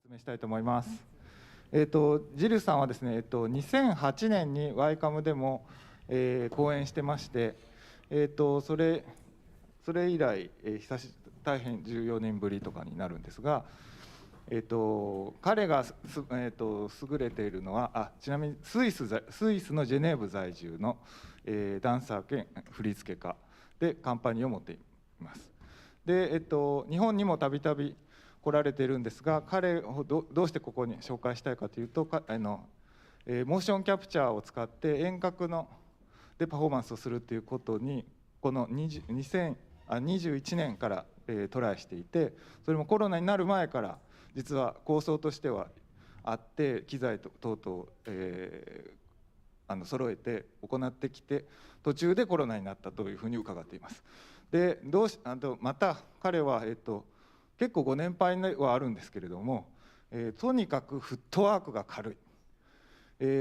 説明したいと思います。ジルさんはですね、2008年にワイカムでも、講演してまして、それ以来、大変14年ぶりとかになるんですが、彼が優れているのは、ちなみにスイスのジェネーブ在住の、ダンサー兼振付家でカンパニーを持っています。で、日本にもたびたび来られているんですが、彼をどうしてここに紹介したいかというと、モーションキャプチャーを使って遠隔でパフォーマンスをするということにこの2021年から、トライしていて、それもコロナになる前から実は構想としてはあって、機材等々、揃えて行ってきて、途中でコロナになったというふうに伺っています。でまた彼は、結構ご年配ではあるんですけれども、とにかくフットワークが軽い、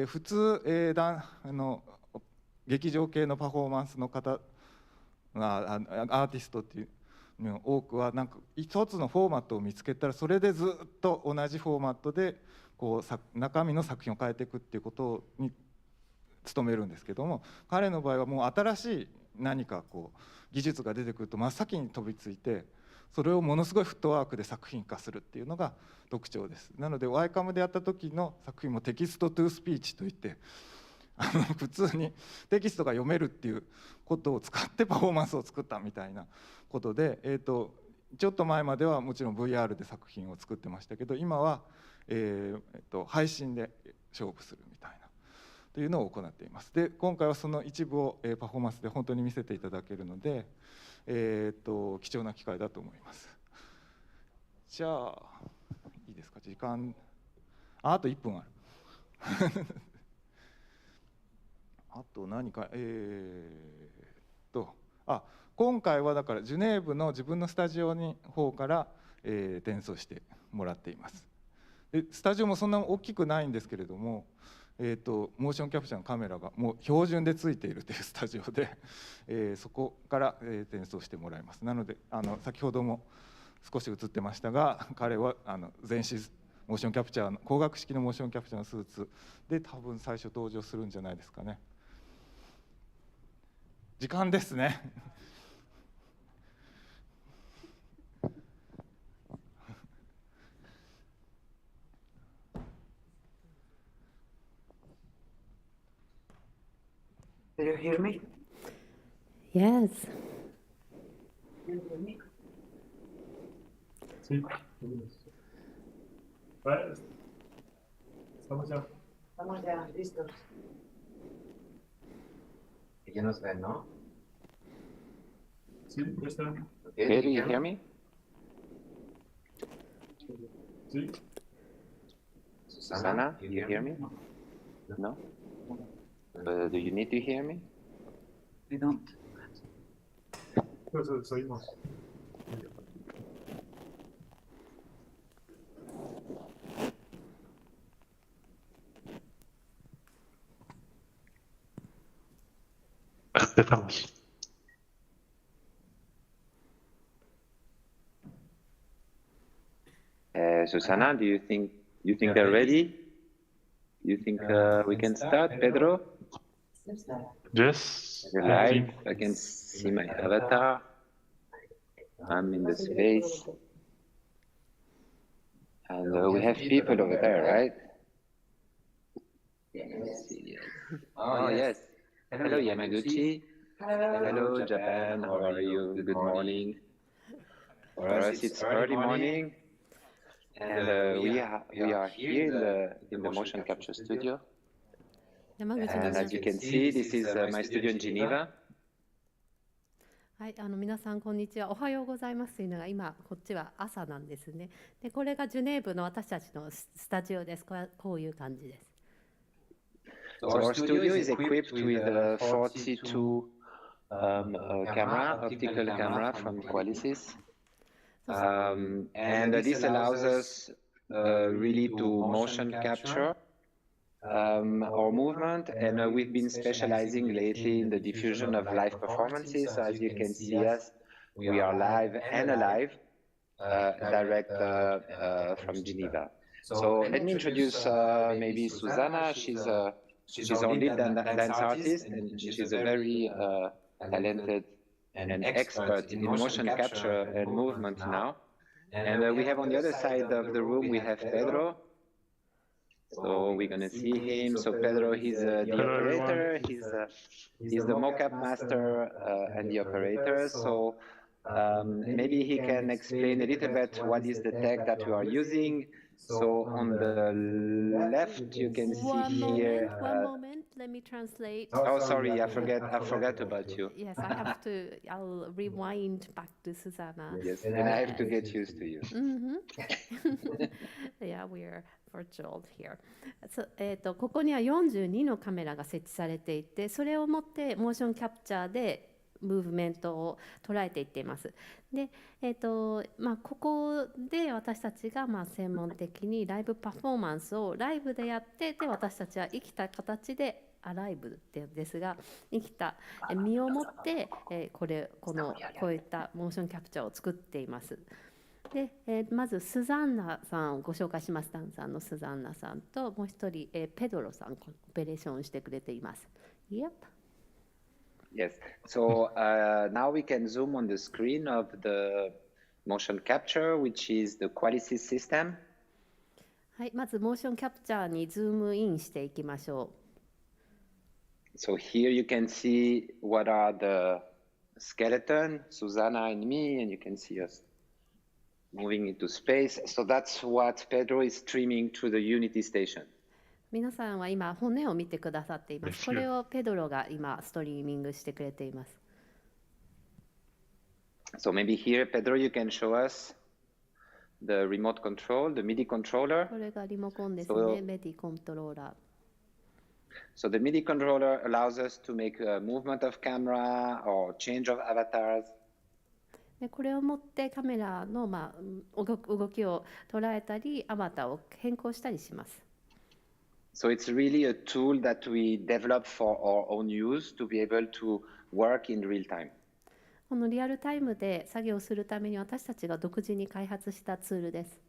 普通、劇場系のパフォーマンスの方アーティストっていうの多くはなんか一つのフォーマットを見つけたらそれでずっと同じフォーマットでこう中身の作品を変えていくっていうことに努めるんですけども、彼の場合はもう新しい何かこう技術が出てくると真っ先に飛びついて、それをものすごいフットワークで作品化するっていうのが特徴です。なのでワイカムでやった時の作品もテキストトゥースピーチといって、普通にテキストが読めるっていうことを使ってパフォーマンスを作ったみたいなことで、ちょっと前まではもちろん VR で作品を作ってましたけど、今は、配信で勝負するみたいなというのを行っています。で今回はその一部を、パフォーマンスで本当に見せていただけるので、貴重な機会だと思います。じゃあいいですか、時間あと1分あるあと何か今回はだからジュネーブの自分のスタジオの方から、転送してもらっています。でスタジオもそんな大きくないんですけれども、モーションキャプチャーのカメラがもう標準でついているというスタジオで、そこから、転送してもらいます。なので先ほども少し映ってましたが、彼は全身モーションキャプチャーの光学式のモーションキャプチャーのスーツで多分最初登場するんじゃないですかね。時間ですねDo you hear me? Yes. Do you hear me? Sí. Vale. Estamos ya. Estamos ya listos. Ya nos ven, ¿no? Sí, ya está. Okay, do you hear me? Sí. Susana, do you hear me? No? Do you need to hear me? We don't. Pues seguimos. Empezamos. Susana, do you think they're ready? You think we can start, Pedro? Yes. You're live. I can see my avatar. I'm in the space. And we have people over there, right? Yes. Oh, yes. Hello, Yamaguchi. Hello, Japan. How are you? Good morning. For us, it's early morning. And we are here in the motion capture studio. And as you can see, this is my studio in Geneva. はい、皆さんこんにちは。おはようございますというのが今こっちは朝なんですね。で、これがジュネーブの私たちのスタジオです。こういう感じです。So our studio is equipped with a 42 camera, optical camera from Qualisys. And this allows us really to motion capture our movement, and we've been specializing lately in the diffusion of live performances. So as you can see us, we are live and alive, direct from Geneva. So let me introduce maybe Susanna. She's our lead dance artist, and she's a very talented and expert in motion capture and movement now. And we have on the other side of the room, we have Pedro. So we're gonna see him. So Pedro, he's the operator. He's the mocap master and the operator. So maybe he can explain a little bit what is the tech that we are using. So on the left, you can see here. One moment. Let me translate. Oh, sorry, I forgot about you. Yes, I have to. I'll rewind back to Susanna. Yes, and I have to get used to you. Yeah, we're virtual here.ここには42のカメラが設置されていて、それをもってモーションキャプチャーでムーブメントを捉えていっています。で、ここで私たちが専門的にライブパフォーマンスをライブでやって、で私たちは生きた形でアライブですが、生きた身をもってこういったモーションキャプチャーを作っています。で、まずスザンナさんをご紹介します。ダンサーのスザンナさんともう一人、ペドロさんオペレーションしてくれています。Yep. Yes. So now we can zoom on the screen of the motion capture, which is the Qualisys system. はい、まずモーションキャプチャーにズームインしていきましょう。So here you can see what are the skeleton, Susanna and me, and you can see us moving into space. So that's what Pedro is streaming to the Unity station. 皆さんは今骨を見てくださっています。これをペドロが今ストリーミングしてくれています。So maybe here, Pedro, you can show us the remote control, the MIDI controller. これがリモコンですね、MIDI コントローラー。So the MIDI controller allows us to make a movement of camera or change of avatars. でこれを持ってカメラの動きを捉えたり、アバターを変更したりします。So it's really a tool that we develop for our own use to be able to work in real time. このリアルタイムで作業するために私たちが独自に開発したツールです。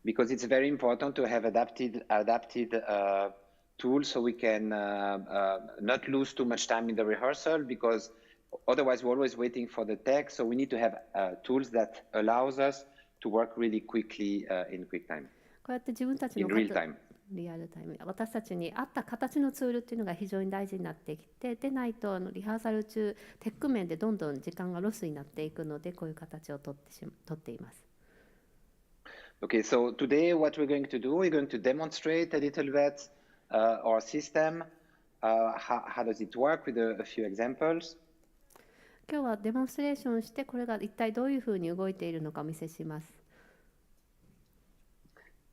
Because it's very important to have adapted tools so we can not lose too much time in the rehearsal, because otherwise we're always waiting for the tech. So we need to have tools that allows us to work really quickly in quick time. こうやって自分たちのリアルタイム、私たちに合った形のツールっていうのが非常に大事になってきて、でないとリハーサル中テック面でどんどん時間がロスになっていくので、こういう形をとっています。Okay, so today what we're going to do, we're going to demonstrate a little bit our system. How does it work with a few examples? 今日はデモンストレーションして、これが一体どういうふうに動いているのかお見せします。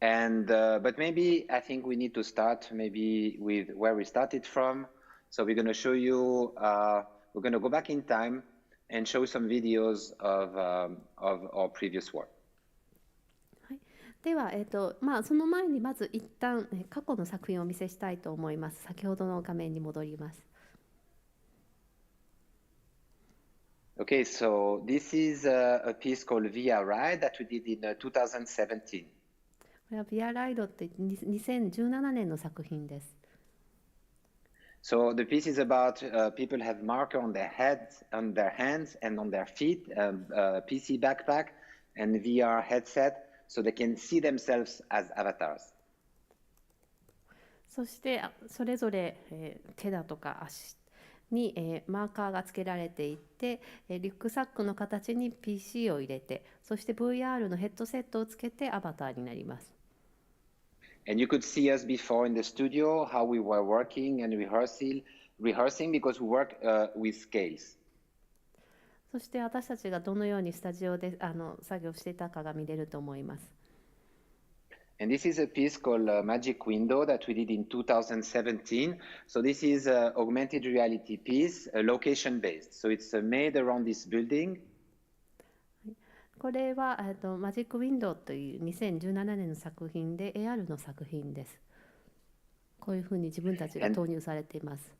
And but maybe I think we need to start maybe with where we started from. So we're going to show you. We're going to go back in time and show some videos of our previous work. はい、では、その前にまず一旦過去の作品をお見せしたいと思います。先ほどの画面に戻ります。Okay, so this is a piece called Via Ride that we did in 2017. これはビアライドって2017年の作品です。So the piece is about people have marker on their heads, on their hands, and on their feet, PC backpack, and VR headset, so they can see themselves as avatars. そしてそれぞれ、手だとか足に、マーカーがつけられていて、リュックサックの形に PC を入れて、そして VR のヘッドセットをつけてアバターになります。And you could see us before in the studio, how we were working and rehearsing because we work with scales. そして私たちがどのようにスタジオで作業していたかが見れると思います。And this is a piece called Magic Window that we did in 2017. So this is an augmented reality piece, location-based. So it's made around this building. これはマジックウィンドウという2017年の作品で AR の作品です。こういうふうに自分たちが投入されています。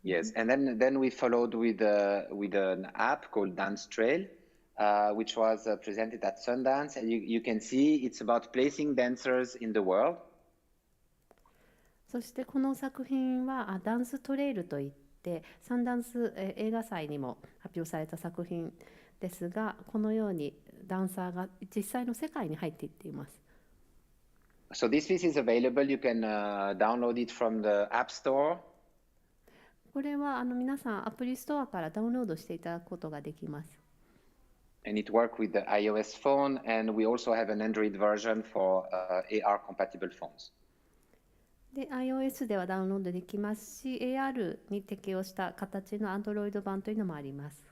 Yes, and then we followed with an app called Dance Trail, which was presented at Sundance. And you can see it's about placing dancers in the world. そしてこの作品はダンストレイルといってサンダンス映画祭にも発表された作品ですが、このようにダンサーが実際の世界に入っていっています。So this piece is available. You can download it from the App Store. これは皆さんアプリストアからダウンロードしていただくことができます。And it works with the iOS phone, and we also have an Android version for AR compatible phones. で iOS ではダウンロードできますし、AR に適用した形の Android 版というのもあります。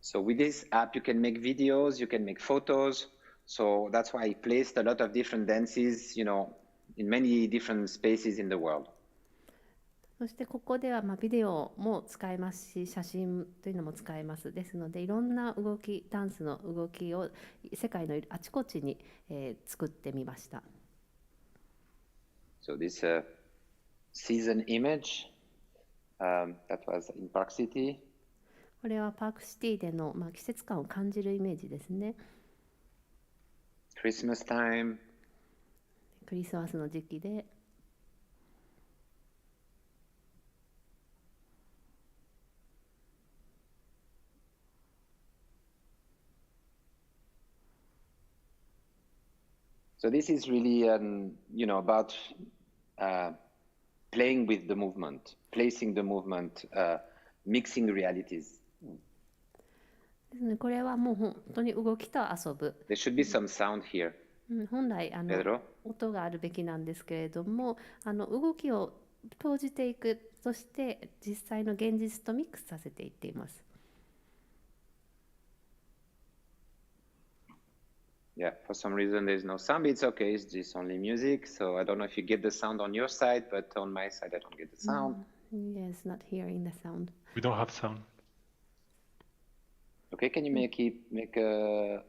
So with this app, you can make videos, you can make photos. So that's why I placed a lot of different dances, in many different spaces in the world. そしてここではビデオも使えますし、写真というのも使えます。ですのでいろんな動き、ダンスの動きを世界のあちこちに、作ってみました。So this season image that was in Park City. これはパークシティでの、季節感を感じるイメージですね。Christmas time. クリスマスの時期で。So this is really, about playing with the movement, placing the movement, mixing realities. ですね、これはもう本当に動きと遊ぶ。There should be some sound here. 本来音があるべきなんですけれども、動きを投じていく、そして実際の現実とミックスさせていっています。Yeah, for some reason there's no sound, but it's okay, it's just only music. So I don't know if you get the sound on your side, but on my side I don't get the sound. Yes, not hearing the sound. We don't have sound. Okay, can you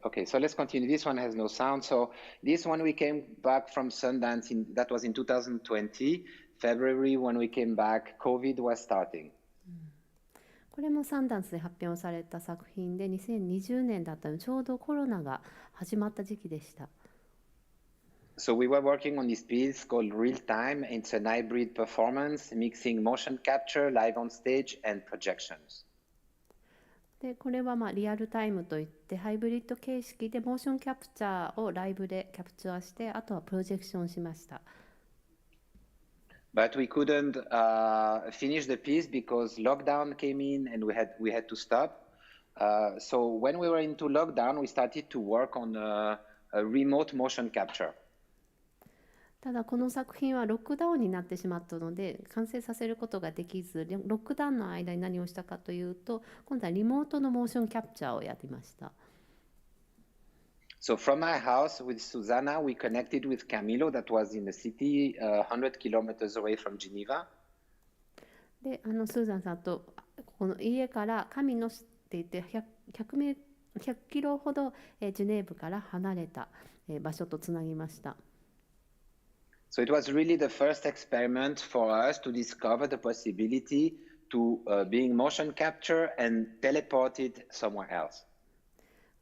okay, so let's continue. This one has no sound. So this one we came back from Sundance, that was in 2020. February when we came back, COVID was starting. これもサンダンスで発表された作品で2020年だったのでちょうどコロナが始まった時期でした。So we were working on this piece called Real Time. It's an hybrid performance mixing motion capture, live on stage, and projections. でこれはリアルタイムといってハイブリッド形式でモーションキャプチャーをライブでキャプチャーして、あとはプロジェクションしました。But we couldn't finish the piece because lockdown came in and we had to stop. So when we were into lockdown, we started to work on a remote motion capture. ただこの作品はロックダウンになってしまったので完成させることができず、ロックダウンの間に何をしたかというと、今度はリモートのモーションキャプチャーをやりました。So from my house with Susanna, we connected with Camilo that was in the city 100 kilometers away from Geneva. で、スーザンさんとこの家からカミノスって言って100キロほどジュネーブから離れた場所とつなぎました。So it was really the first experiment for us to discover the possibility to being motion capture and teleported somewhere else.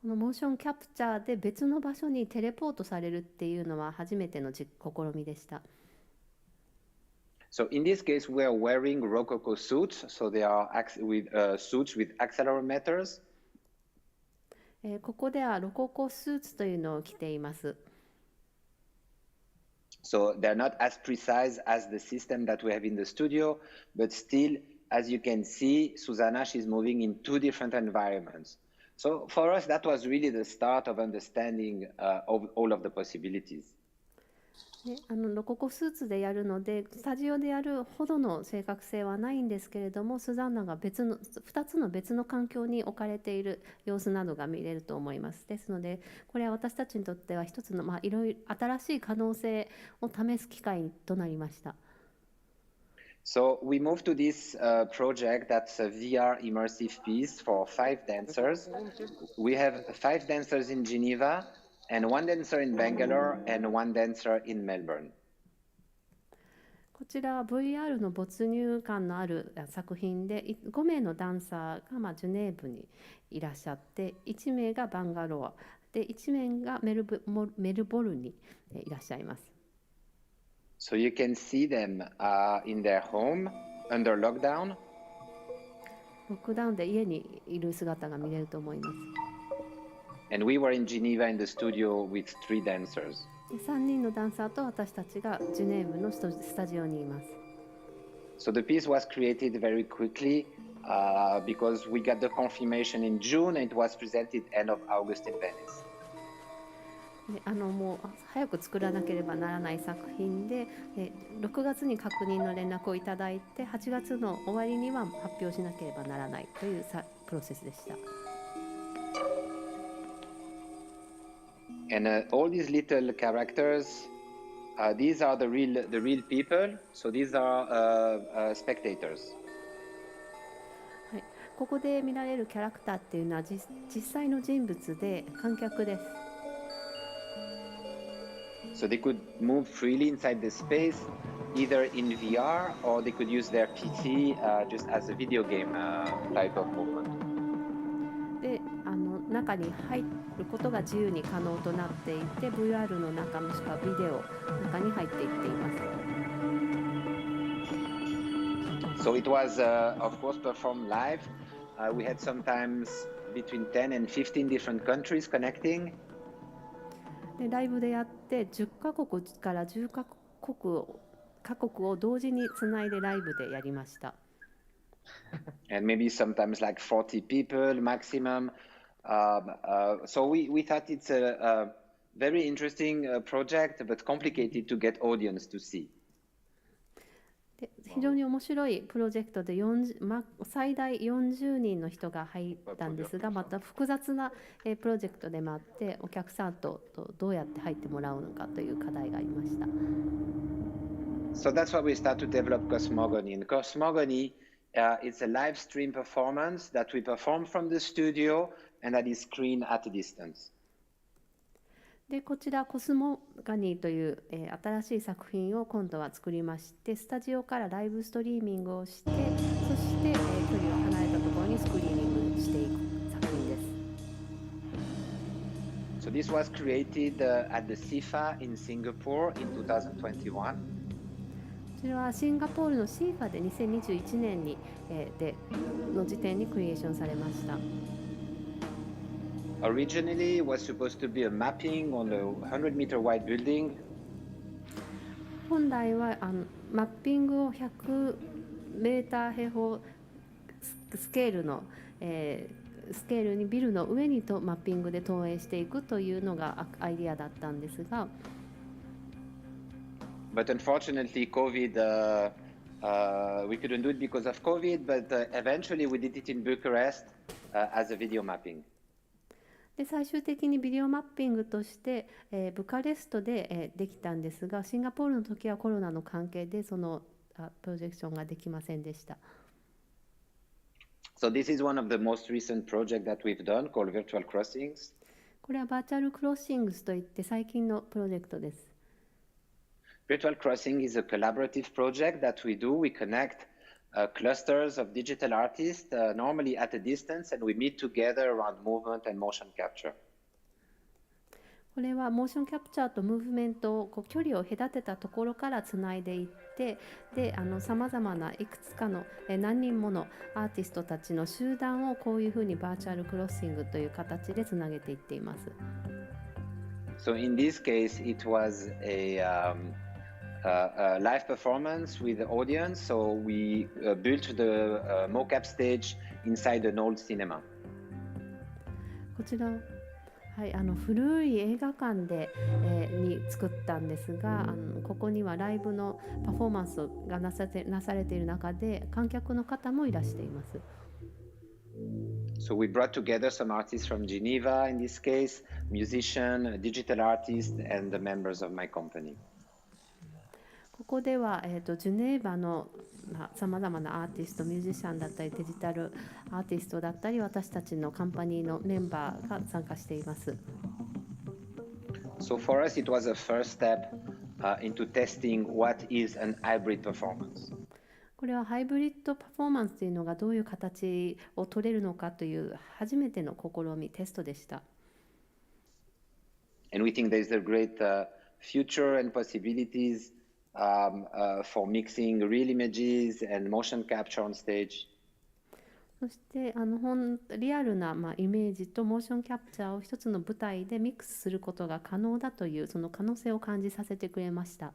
このモーションキャプチャーで別の場所にテレポートされるっていうのは初めての試みでした。So in this case, we are wearing Rococo suits. So they are with suits with accelerometers. ここではロココスーツというのを着ています。So they're not as precise as the system that we have in the studio, but still, as you can see, Susanna, she's moving in two different environments. So for us, that was really the start of understanding of all of the possibilities. ロココスーツでやるのでスタジオでやるほどの正確性はないんですけれども、スザンナが2つの別の環境に置かれている様子などが見れると思います。ですのでこれは私たちにとっては一つのいろいろ新しい可能性を試す機会となりました。So we moved to this project that's a VR immersive piece for 5 dancers. We have 5 dancers in Geneva and 1 dancer in Bangalore and 1 dancer in Melbourne. こちらは VR の没入感のある作品で5名のダンサーがジュネーブにいらっしゃって1名がバンガロアで1名がメルボルンにいらっしゃいます。So you can see them in their home under lockdown. ロックダウンで家にいる姿が見れると思います。And we were in Geneva in the studio with 3 dancers. 3人のダンサーと私たちがジュネーブのスタジオにいます。So the piece was created very quickly because we got the confirmation in June and it was presented end of August in Venice. でもう早く作らなければならない作品で6月に確認の連絡をいただいて8月の終わりには発表しなければならないというプロセスでした。And all these little characters, these are the real people. So these are spectators. はい、ここで見られるキャラクターっていうのは実際の人物で観客です。So they could move freely inside the space, either in VR or they could use their PC just as a video game type of movement. で中に入ることが自由に可能となっていて VR の中もしくはビデオの中に入っていっています。So it was, of course, performed live. We had sometimes between 10 and 15 different countries connecting. でライブでやって10カ国から10カ国を同時につないでライブでやりました。And maybe sometimes like 40 people maximum. So we thought it's a very interesting project, but complicated to get audience to see. で非常に面白いプロジェクトで最大40人の人が入ったんですがまた複雑なプロジェクトでもあってお客さんとどうやって入ってもらうのかという課題がありました。So that's why we start to develop Cosmogony. And Cosmogony it's a live stream performance that we perform from the studio and that is screened at a distance. でこちらコスモガニーという、新しい作品を今度は作りましてスタジオからライブストリーミングをしてそして、距離を離れたところにスクリーニングしていく作品です。So this was created at the CIFA in Singapore in 2021. こちらはシンガポールの CIFA で2021年に、の時点にクリエーションされました。Originally, it was supposed to be a mapping on a 100-meter wide building. 本来はマッピングを100メーター平方スケールの、スケールにビルの上にマッピングで投影していくというのがアイディアだったんですが、But unfortunately, COVID, we couldn't do it because of COVID, but eventually we did it in Bucharest as a video mapping. で最終的にビデオマッピングとして、ブカレストで、できたんですがシンガポールの時はコロナの関係でそのプロジェクションができませんでした。So this is one of the most recent projects that we've done called Virtual Crossings. これはバーチャルクロッシングスといって最近のプロジェクトです。Virtual Crossing is a collaborative project that we do. We connect clusters of digital artists, normally at a distance, and we meet together around movement and motion capture. これはモーションキャプチャーとムーブメントを距離を隔てたところからつないでいってでさまざまないくつかの何人ものアーティストたちの集団をこういうふうにバーチャルクロッシングという形でつなげていっています。So in this case, it was a live performance with the audience. So we built the mocap stage inside an old cinema. こちらはい、古い映画館で、に作ったんですがここにはライブのパフォーマンスがなされている中で観客の方もいらしています。So we brought together some artists from Geneva, in this case, musician, digital artist, and the members of my company. ここでは、ジュネーバのさまざまなアーティスト、ミュージシャンだったりデジタルアーティストだったり私たちのカンパニーのメンバーが参加しています。So for us, it was a first step into testing what is an hybrid performance. これはハイブリッドパフォーマンスというのがどういう形を取れるのかという初めての試み、テストでした。And we think there is a great future and possibilities for mixing real images and motion capture on stage. そしてリアルな、イメージとモーションキャプチャーを一つの舞台でミックスすることが可能だというその可能性を感じさせてくれました。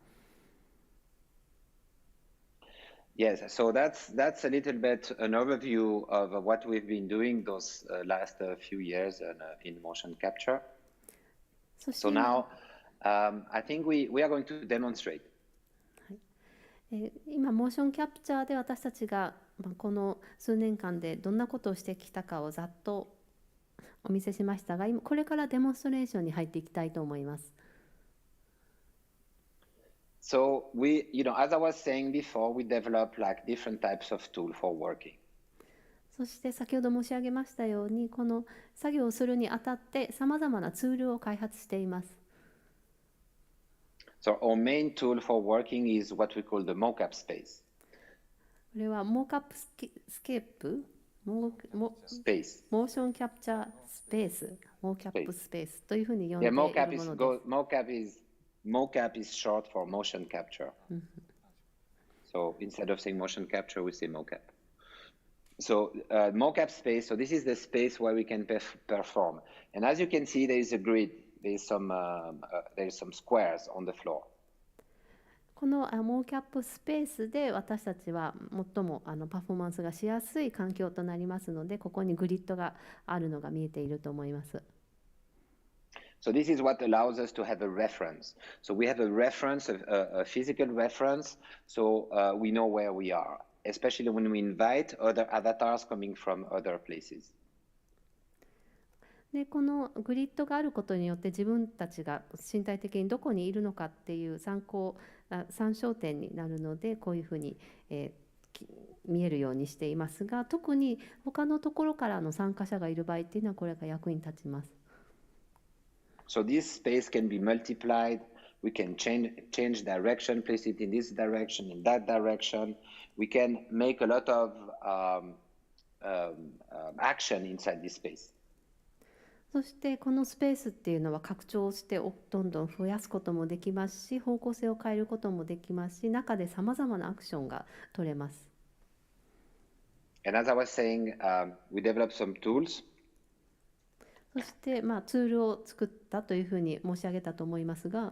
Yes, so that's a little bit an overview of what we've been doing those last few years in motion capture. そして So now I think we are going to demonstrate. 今モーションキャプチャーで私たちがこの数年間でどんなことをしてきたかをざっとお見せしましたが、今これからデモンストレーションに入っていきたいと思います。So we, as I was saying before, we develop like different types of tool for working. そして先ほど申し上げましたように、この作業をするにあたってさまざまなツールを開発しています。So our main tool for working is what we call the mocap space. これはモーキャップスケープモーションキャプチャースペース、モーキャップスペースというふうに呼んでいるものです。Mocap is short for motion capture. So instead of saying motion capture, we say mocap. So mocap space, so this is the space where we can perform. And as you can see, there is a grid. There's some squares on the floor. このモーキャップスペースで私たちは最もパフォーマンスがしやすい環境となりますので、ここにグリッドがあるのが見えていると思います。So this is what allows us to have a reference. So we have a reference, a physical reference, so we know where we are, especially when we invite other avatars coming from other places. でこのグリッドがあることによって自分たちが身体的にどこにいるのかっていう参照点になるので、こういうふうに、見えるようにしていますが、特に他のところからの参加者がいる場合っていうのはこれが役に立ちます。So this space can be multiplied. We can change direction, place it in this direction, in that direction. We can make a lot of action inside this space. そしてこのスペースっていうのは拡張してどんどん増やすこともできますし、方向性を変えることもできますし、中でさまざまなアクションが取れます。And as I was saying, we developed some tools. そして、ツールを作ったというふうに申し上げたと思いますが、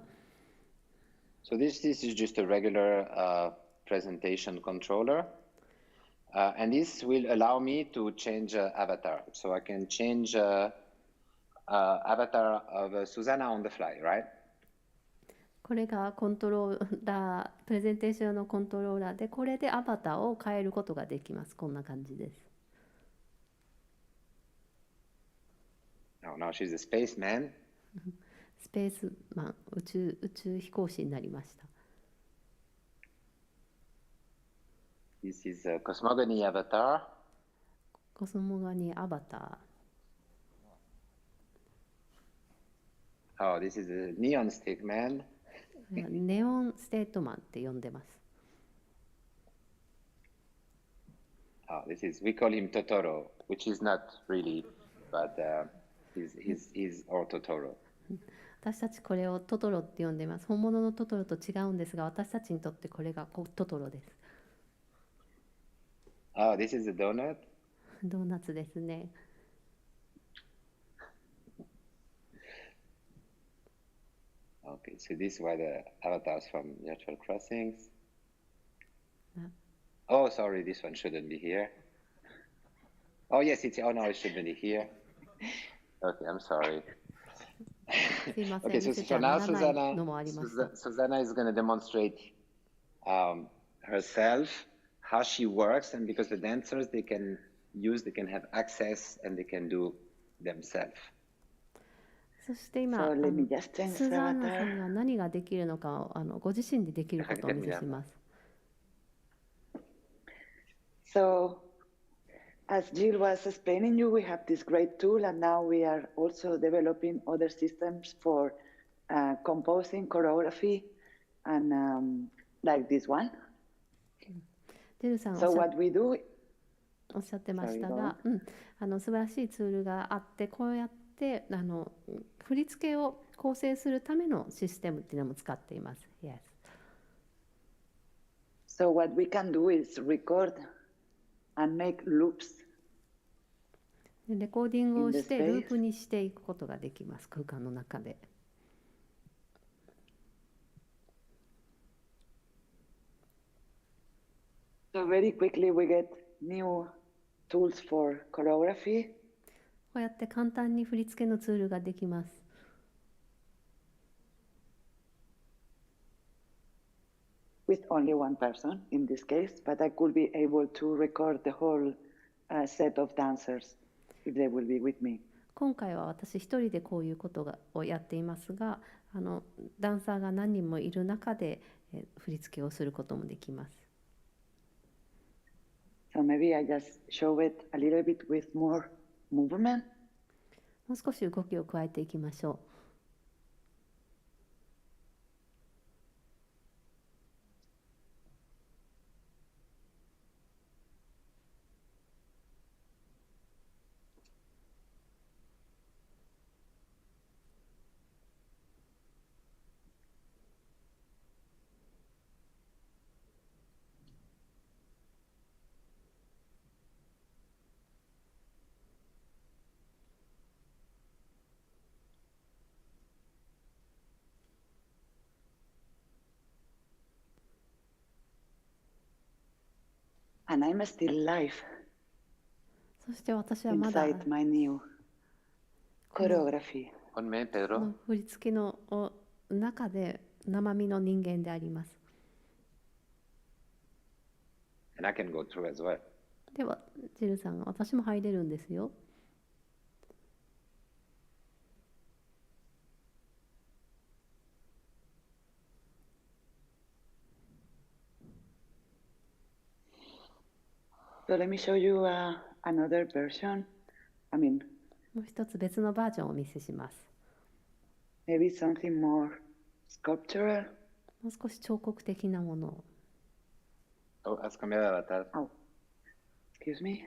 So this is just a regular presentation controller. And this will allow me to change avatar. So I can change avatar of Susanna on the fly, right? これがコントローラー、プレゼンテーションのコントローラーで、これでアバターを変えることができます。こんな感じです。Now she's a spaceman. スペースマン、宇宙飛行士になりました。This is a cosmogony avatar. コスモガニアバタ Oh, this is a neon stick man. ー。ネオンステートマンって呼んでます。Oh, we call him Totoro, which is not really, but he's our Totoro. 私たちこれをトトロって呼んでます。本物のトトロと違うんですが、私たちにとってこれがトトロです。Oh, this is a donut. ドーナツですね。Okay, so these were the avatars from Virtual Crossings. Oh, sorry, this one shouldn't be here. Oh, yes, oh no, it shouldn't be here. Okay, I'm sorry. Okay, so now Susanna is going to demonstrate herself, how she works, and because the dancers, they can have access and they can do themselves. そして今、スーザンナさんが何ができるのかをご自身でできることをお見せします。So, as Jill was explaining you, we have this great tool, and now we are also developing other systems for composing choreography and like this one. ジルさん So what we do, おっしゃってましたそうが、素晴らしいツールがあって、こうやって振り付けを構成するためのシステムっていうのも使っています。Yes. so what we can do is record and make loops. でレコーディングを In the して space. ループにしていくことができます、空間の中で。So very quickly we get new tools for choreography. こうやって簡単に振り付けのツールができます。With only one person in this case, but I could be able to record the whole set of dancers if they will be with me. 今回は私一人でこういうことをやっていますが、ダンサーが何人もいる中で、振り付けをすることもできます。So maybe I just show it a little bit with more movement. もう少し動きを加えていきましょう。And I'm still live そして私はまだ inside my new choreography. One minute, こ Pedro. の振り付けの中で生身の人間であります。 And I can go through as well. ではジルさんが私も入れるんですよ。So let me show you another version. I mean, もう一つ別のバージョンをお見せします。 maybe something more sculptural. もう少し彫刻的なものを。 Oh, has cambiado de avatar. Oh, excuse me.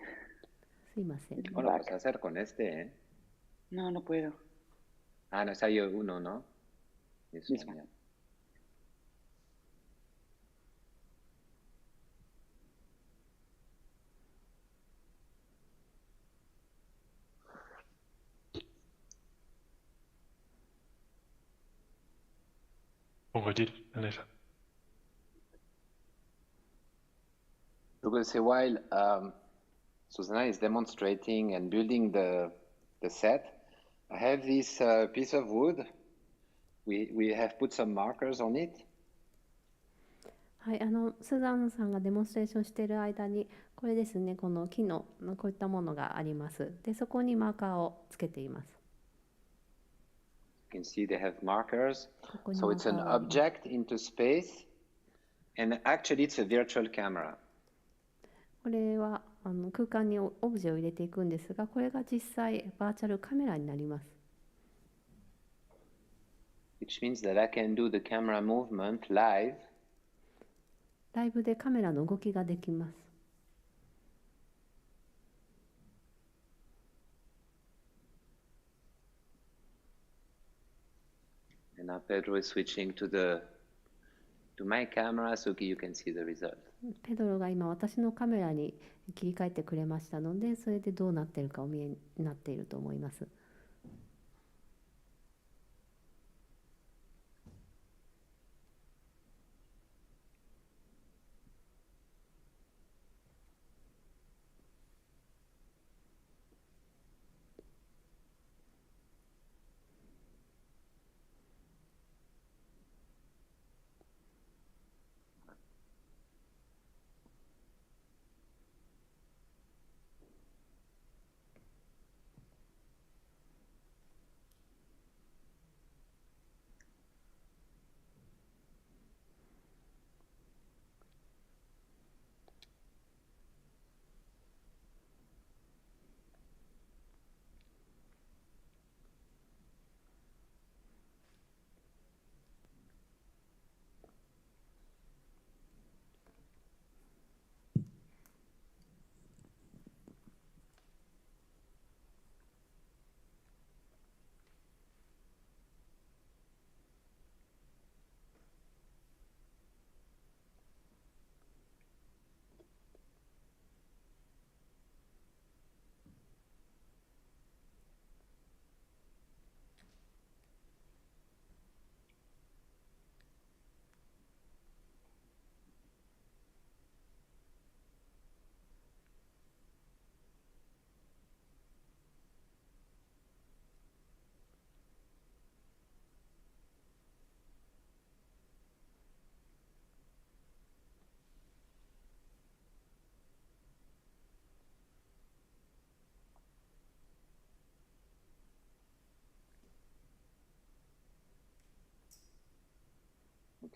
すいません。 Oh, lo puedes hacer con este, ¿eh? No, no puedo. Ah, no, está yo uno, ¿no? Eso, This one. ya. Bonjour, Vanessa. Because while Susanna is demonstrating and building the set, I have this piece of wood. We have put some markers on it. はい、スザンさんがデモンストレーションしている間に、これですね、この木のこういったものがあります。で、そこにマーカーをつけています。 You can see they have markers. ここに So マー it's カー an があります。 object into space, and actually it's a virtual camera. これは空間にオブジェを入れていくんですが、これが実際バーチャルカメラになります。 Which means that I can do the camera movement live ライブでカメラの動きができます。 and now Pedro is switching to my camera so you can see the result. ペドロが今私のカメラに切り替えてくれましたので、それでどうなっているかお見えになっていると思います。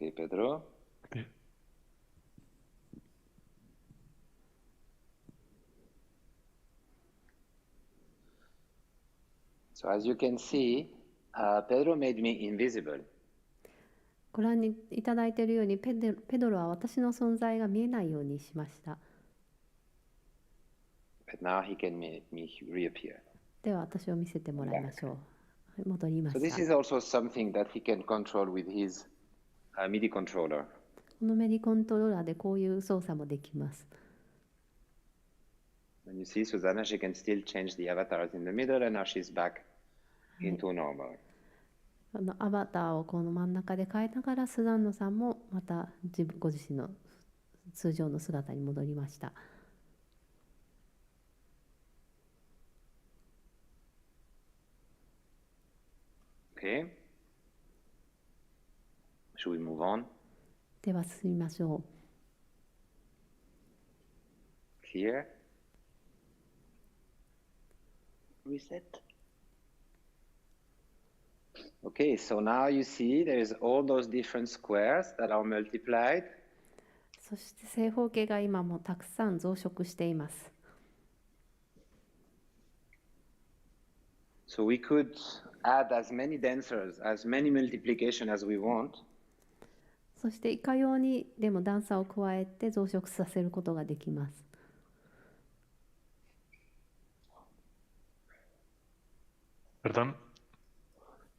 Okay, Pedro. Okay. So as you can see, Pedro made me invisible. ご覧にいただいているようにペドロは私の存在が見えないようにしました。 But now he can make me reappear. では私を見せてもらいましょう。はい、戻りま So し this た。 is also something that he can control with his MIDI controller. このメディコントローラーでこういう操作もできます。 And you see Susanna, she can still change the avatars in the middle, and now she's back into normal. アバターをこの真ん中で変えながらスザンヌさんもまたご自身の通常の姿に戻りました。 Okay. Should we move on? では進みましょ Here. Reset. Okay, so now you see there's all those different squares that are multiplied. う。そして正方形が今もたくさん増殖しています。 So we could add as many dancers, as many multiplication as we want. そしていかようにでも段差を加えて増殖させることができます。 Perdón.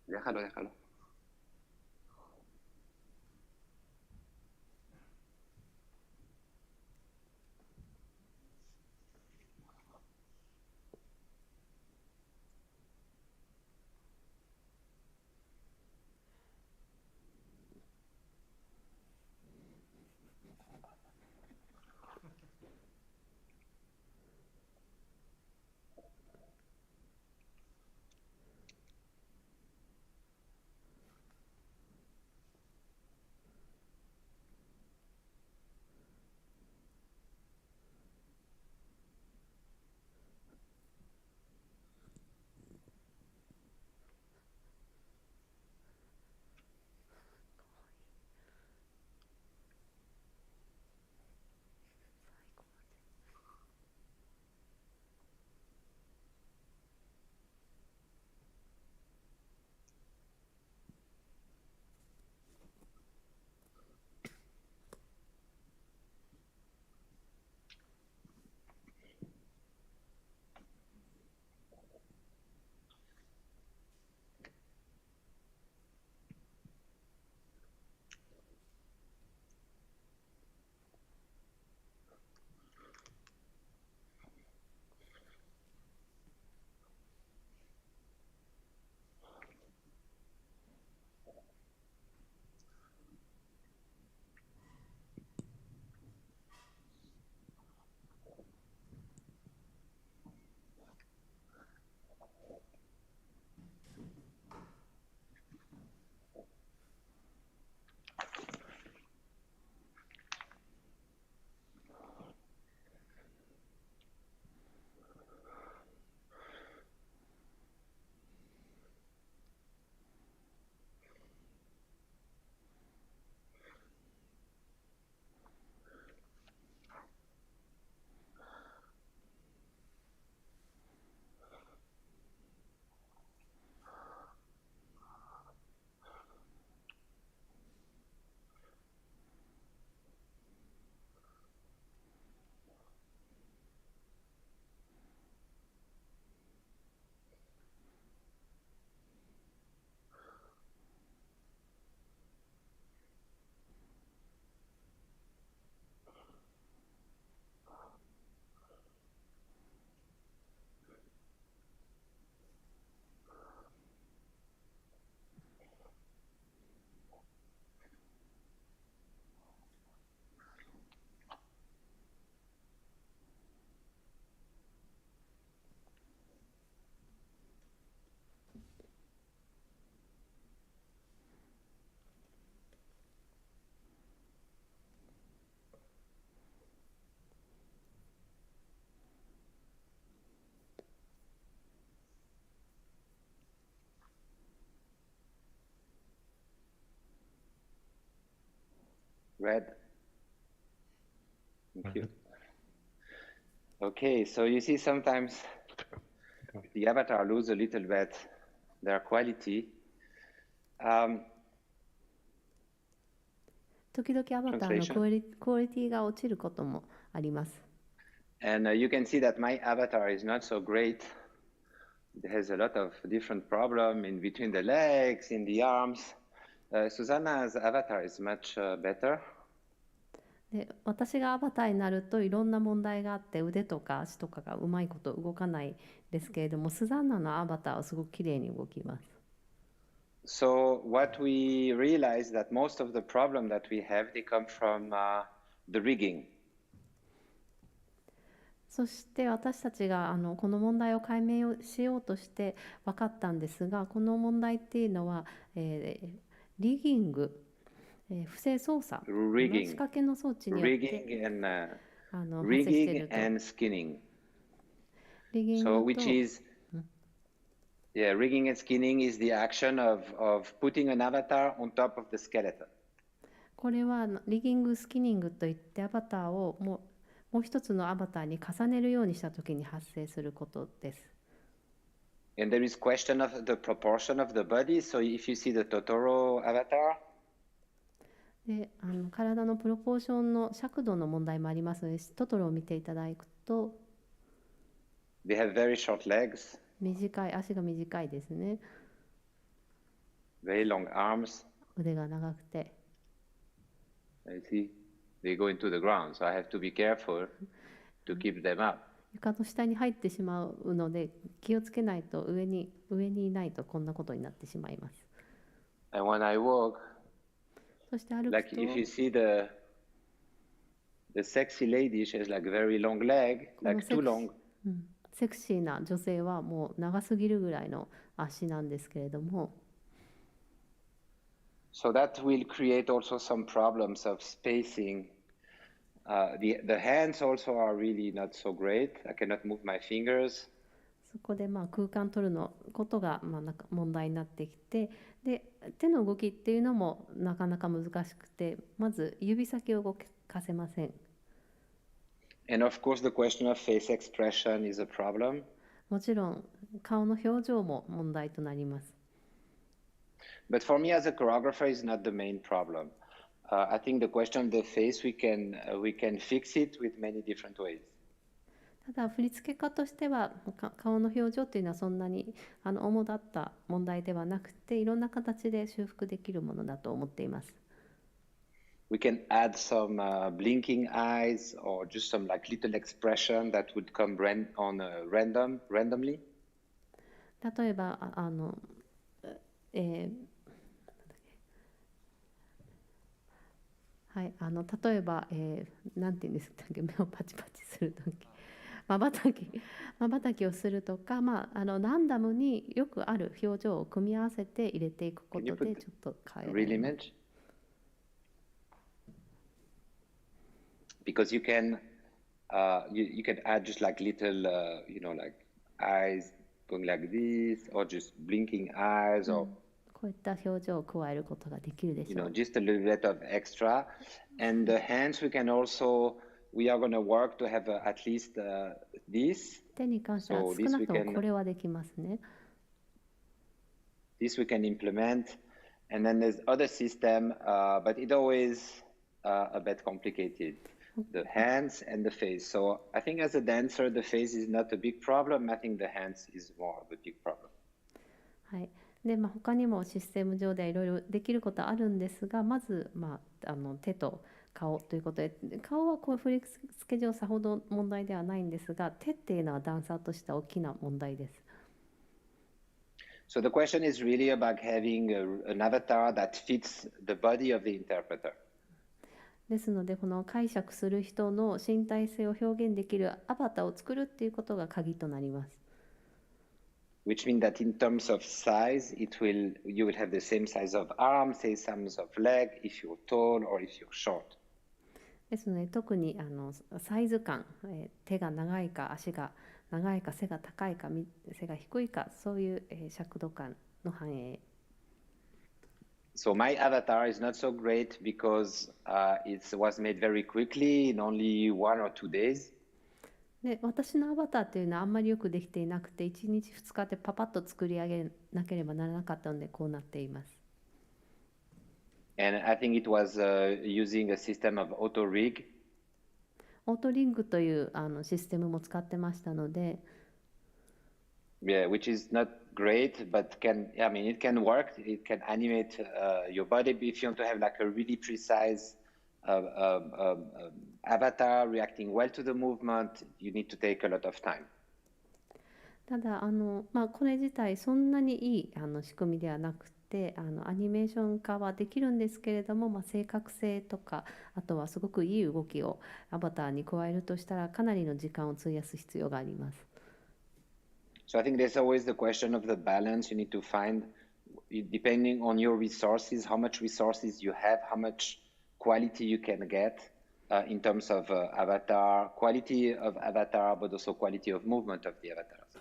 Déjalo, déjalo. Red. Thank you. Okay, so you see sometimes the avatar lose a little bit their quality. 時々アバターのクオリティが落ちることもあります。And you can see that my avatar is not so great. It has a lot of different problems in between the legs, in the arms. Susanna's avatar is much better. で、私がアバターになるといろんな問題があって腕とか足とかがうまいこと動かないですけれども、スザンナのアバターはすごくきれいに動きます。So what we realize that most of the problem that we have, they come from the rigging. そして私たちがこの問題を解明をしようとして分かったんですが、この問題っていうのは、リギング、不正操作の仕掛けの装置によって発生していると。Rigging and skinning. リギング So と which is rigging and skinning is the action of putting an avatar on top of the skeleton. これはリギング、スキニングといってアバターをもう一つのアバターに重ねるようにしたときに発生することです。And there is question of the proportion of the body. So if you see the Totoro avatar, で、体のプロポーションの尺度の問題もありますので、トトロを見ていただくと、they have very short legs, 足が短いですね。very long arms. 腕が長くて。You see, they go into the ground. So I have to be careful to keep them up. 床の下に入ってしまうので気をつけないと上にいないとこんなことになってしまいます。And when I walk, そして歩く like と、 if you see the sexy lady, she has like very long leg, like too long. セクシーな女性はもう長すぎるぐらいの足なんですけれども、 So that will create also some problems of spacing. The hands also are really not so great. I cannot move my fingers. そこで空間取ることがなんか問題になってきて、で手の動きっていうのもなかなか難しくて、まず指先を動かせません。And of course, the question of face expression is a problem. もちろん顔の表情も問題となります。But for me as a choreographer is not the main problem. I think the question of the face, we can fix it with many different ways. ただ振付家としては顔の表情というのはそんなに主だった問題ではなくて、いろんな形で修復できるものだと思っています。We can add some blinking eyes or just some like little expression that would come randomly. 例えばはい、例えば、なんていうんですか、目をパチパチするとき、まばたきをするとか、ランダムによくある表情を組み合わせて入れていくことでちょっと変える。Real image? Because you can add just like little like eyes going like this or just blinking eyes or こういった表情を加えることができるでしょう。just a little bit of extra. And the hands we are going to work to have at least this. 手に関しては少なくともこれはできますね。This we can implement. And then there's other system, but it always a bit complicated. The hands and the face. So I think as a dancer, the face is not a big problem. I think the hands is more of a big problem. はい。で他にもシステム上でいろいろできることあるんですが、まず、手と顔ということで、顔はこう振り付け上さほど問題ではないんですが、手っていうのはダンサーとしては大きな問題です。So the question is really about having an avatar that fits the body of the interpreter. ですのでこの解釈する人の身体性を表現できるアバターを作るっていうことが鍵となります。Which means that in terms of size, you will have the same size of arm, same size of leg, if you're tall or if you're short. ですので特にサイズ感、手が長いか足が長いか背が高いか背が低いか、そういう尺度感の反映。So my avatar is not so great because it was made very quickly in only 1 or 2 days. で、私のアバターっていうのはあんまりよくできていなくて、1日2日でパパッと作り上げなければならなかったので、こうなっています。And I think it was using a system of auto rig. オートリングというシステムも使ってましたので、Yeah, which is not great, but it can work. It can animate your body. But if you want to have like a really precise avatar reacting well to the movement, you need to take a lot of time. ただこれ自体そんなにいい仕組みではなくて、アニメーション化はできるんですけれども、正確性とか、あとはすごくいい動きをアバターに加えるとしたら、かなりの時間を費やす必要があります。So I think there's always the question of the balance you need to find, depending on your resources, how much resources you have, how much quality you can get in terms of avatar, quality of avatar, but also quality of movement of the avatars.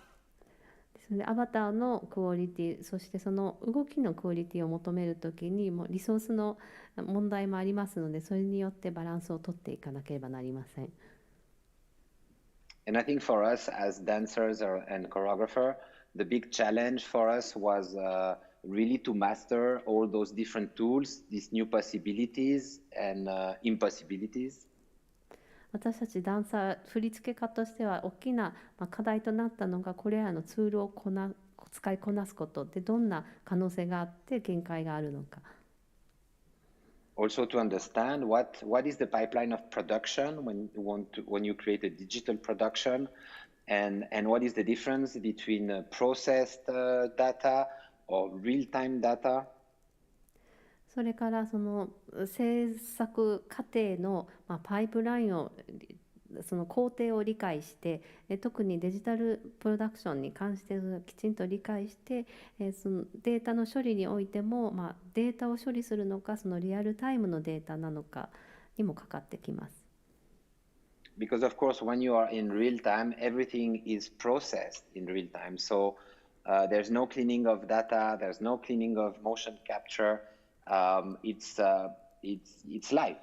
ですので、アバターのクオリティ、そしてその動きのクオリティを求めるときに、もうリソースの問題もありますので、それによってバランスを取っていかなければなりません。And I think for us as dancers and choreographer, the big challenge for us was really to master all those different tools, these new possibilities and impossibilities. 私たちダンサー、振付家としては大きな課題となったのが、これらのツールを使いこなすことで、どんな可能性があって限界があるのか。Also to understand what is the pipeline of production when you create a digital production, and what is the difference between processed data or real-time data. それからその制作過程のパイプラインを、その工程を理解して、特にデジタルプロダクションに関してきちんと理解して、そのデータの処理においても、データを処理するのか、そのリアルタイムのデータなのかにもかかってきます。Because of course, when you are in real time, everything is processed in real time. So there's no cleaning of data, there's no cleaning of motion capture. It's live.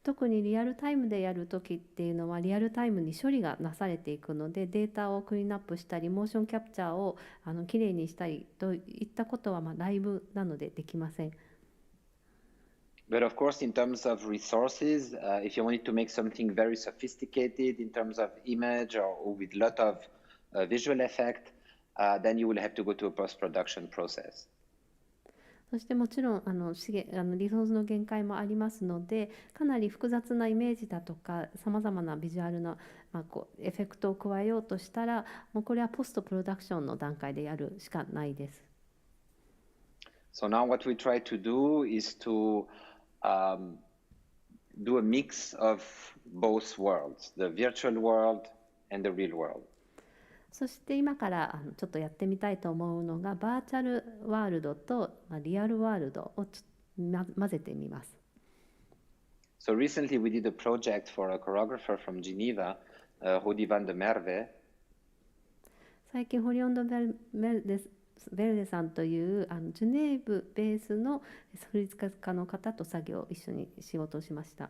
特にリアルタイムでやるときっていうのは、リアルタイムに処理がなされていくので、データをクリーンアップしたり、モーションキャプチャーをきれいにしたりといったことはライブなのでできません。But of course, in terms of resources, if you wanted to make something very sophisticated in terms of image or with a lot of visual effect, then you will have to go to a post-production process. そしてもちろんリソースの限界もありますので、かなり複雑なイメージだとかさまざまなビジュアルな、エフェクトを加えようとしたら、もうこれはポストプロダクションの段階でやるしかないです。So now what we try to do is to do a mix of both worlds, the virtual world and the real world. そして今からちょっとやってみたいと思うのが、バーチャルワールドとリアルワールドを混ぜてみます。So recently we did a project for a choreographer from Geneva, Rudi van der Merwe. 最近ホリオンド・ベルデさんというジュネーブベースの振付家の方と作業を一緒に仕事をしました。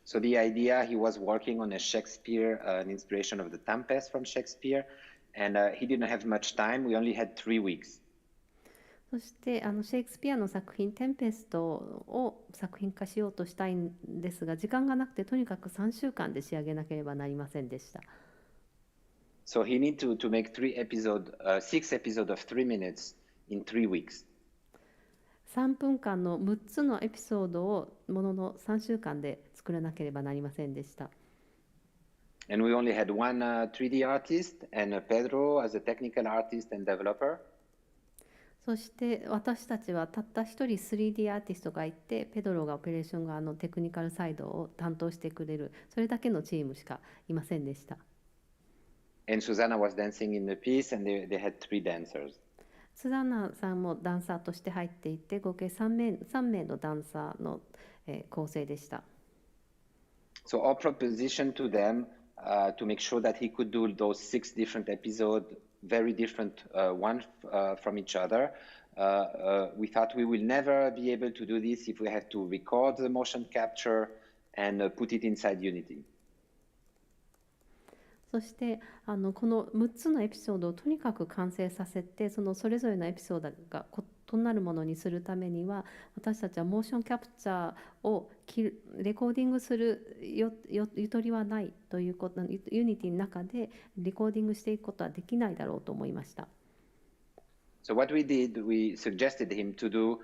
So the idea, he was working on a Shakespeare, an inspiration of the Tempest from Shakespeare, and he didn't have much time. We only had 3 weeks. そしてシェイクスピアの作品テンペストを作品化しようとしたいんですが、時間がなくてとにかく3週間で仕上げなければなりませんでした。So he need to make 6 episodes of 3 minutes in 3 weeks. 3分間の6つのエピソードをものの3週間で作らなければなりませんでした。And we only had one 3D artist and Pedro as a technical artist and developer. そして私たちはたった一人 3D アーティストがいて、ペドロがオペレーション側のテクニカルサイドを担当してくれる、それだけのチームしかいませんでした。And Susanna was dancing in the piece, and they had 3 dancers. スザンナさんもダンサーとして入っていて、合計3名のダンサーの、構成でした。So our proposition to them to make sure that he could do those 6 different episodes, very different one from each other, we thought we will never be able to do this if we have to record the motion capture and put it inside Unity. そしてこの6つのエピソードをとにかく完成させて、それぞれのエピソードが異なるものにするためには、私たちはモーションキャプチャーをレコーディングするゆとりはないということ、ユニティの中でレコーディングしていくことはできないだろうと思いました。So what we did, we suggested him to do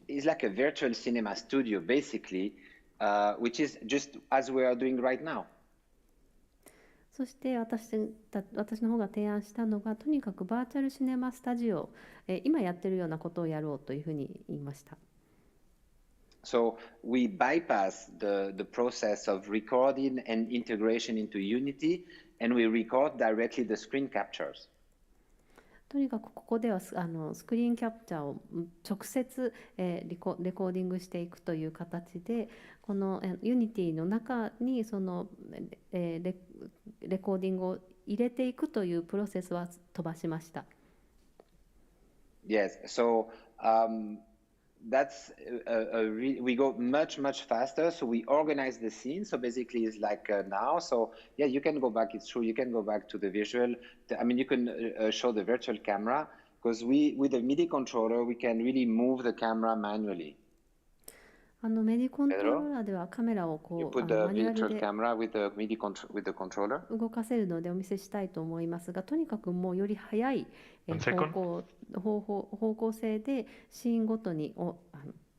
is like a virtual cinema studio, basically, which is just as we are doing right now. そして私の方が提案したのが、とにかくバーチャルシネマスタジオ、今やってるようなことをやろうというふうに言いました。So we bypass the process of recording and integration into Unity, and we record directly the screen captures. とにかくここではスクリーンキャプチャーを直接レコーディングしていくという形で、このユニティの中にレコーディングを入れていくというプロセスは飛ばしました。Yes, so that's we go much faster. So we organize the scene. So basically, it's like now. So yeah, you can go back. It's true. You can go back to the visual. I mean, you can show the virtual camera because with the MIDI controller, we can really move the camera manually. メディコントローラーではカメラをこう You put マ the ニュアル virtual で camera with the MIDI with the controller. 動かせるのでお見せしたいと思いますが、とにかくもうより早い方向性でシーンごとに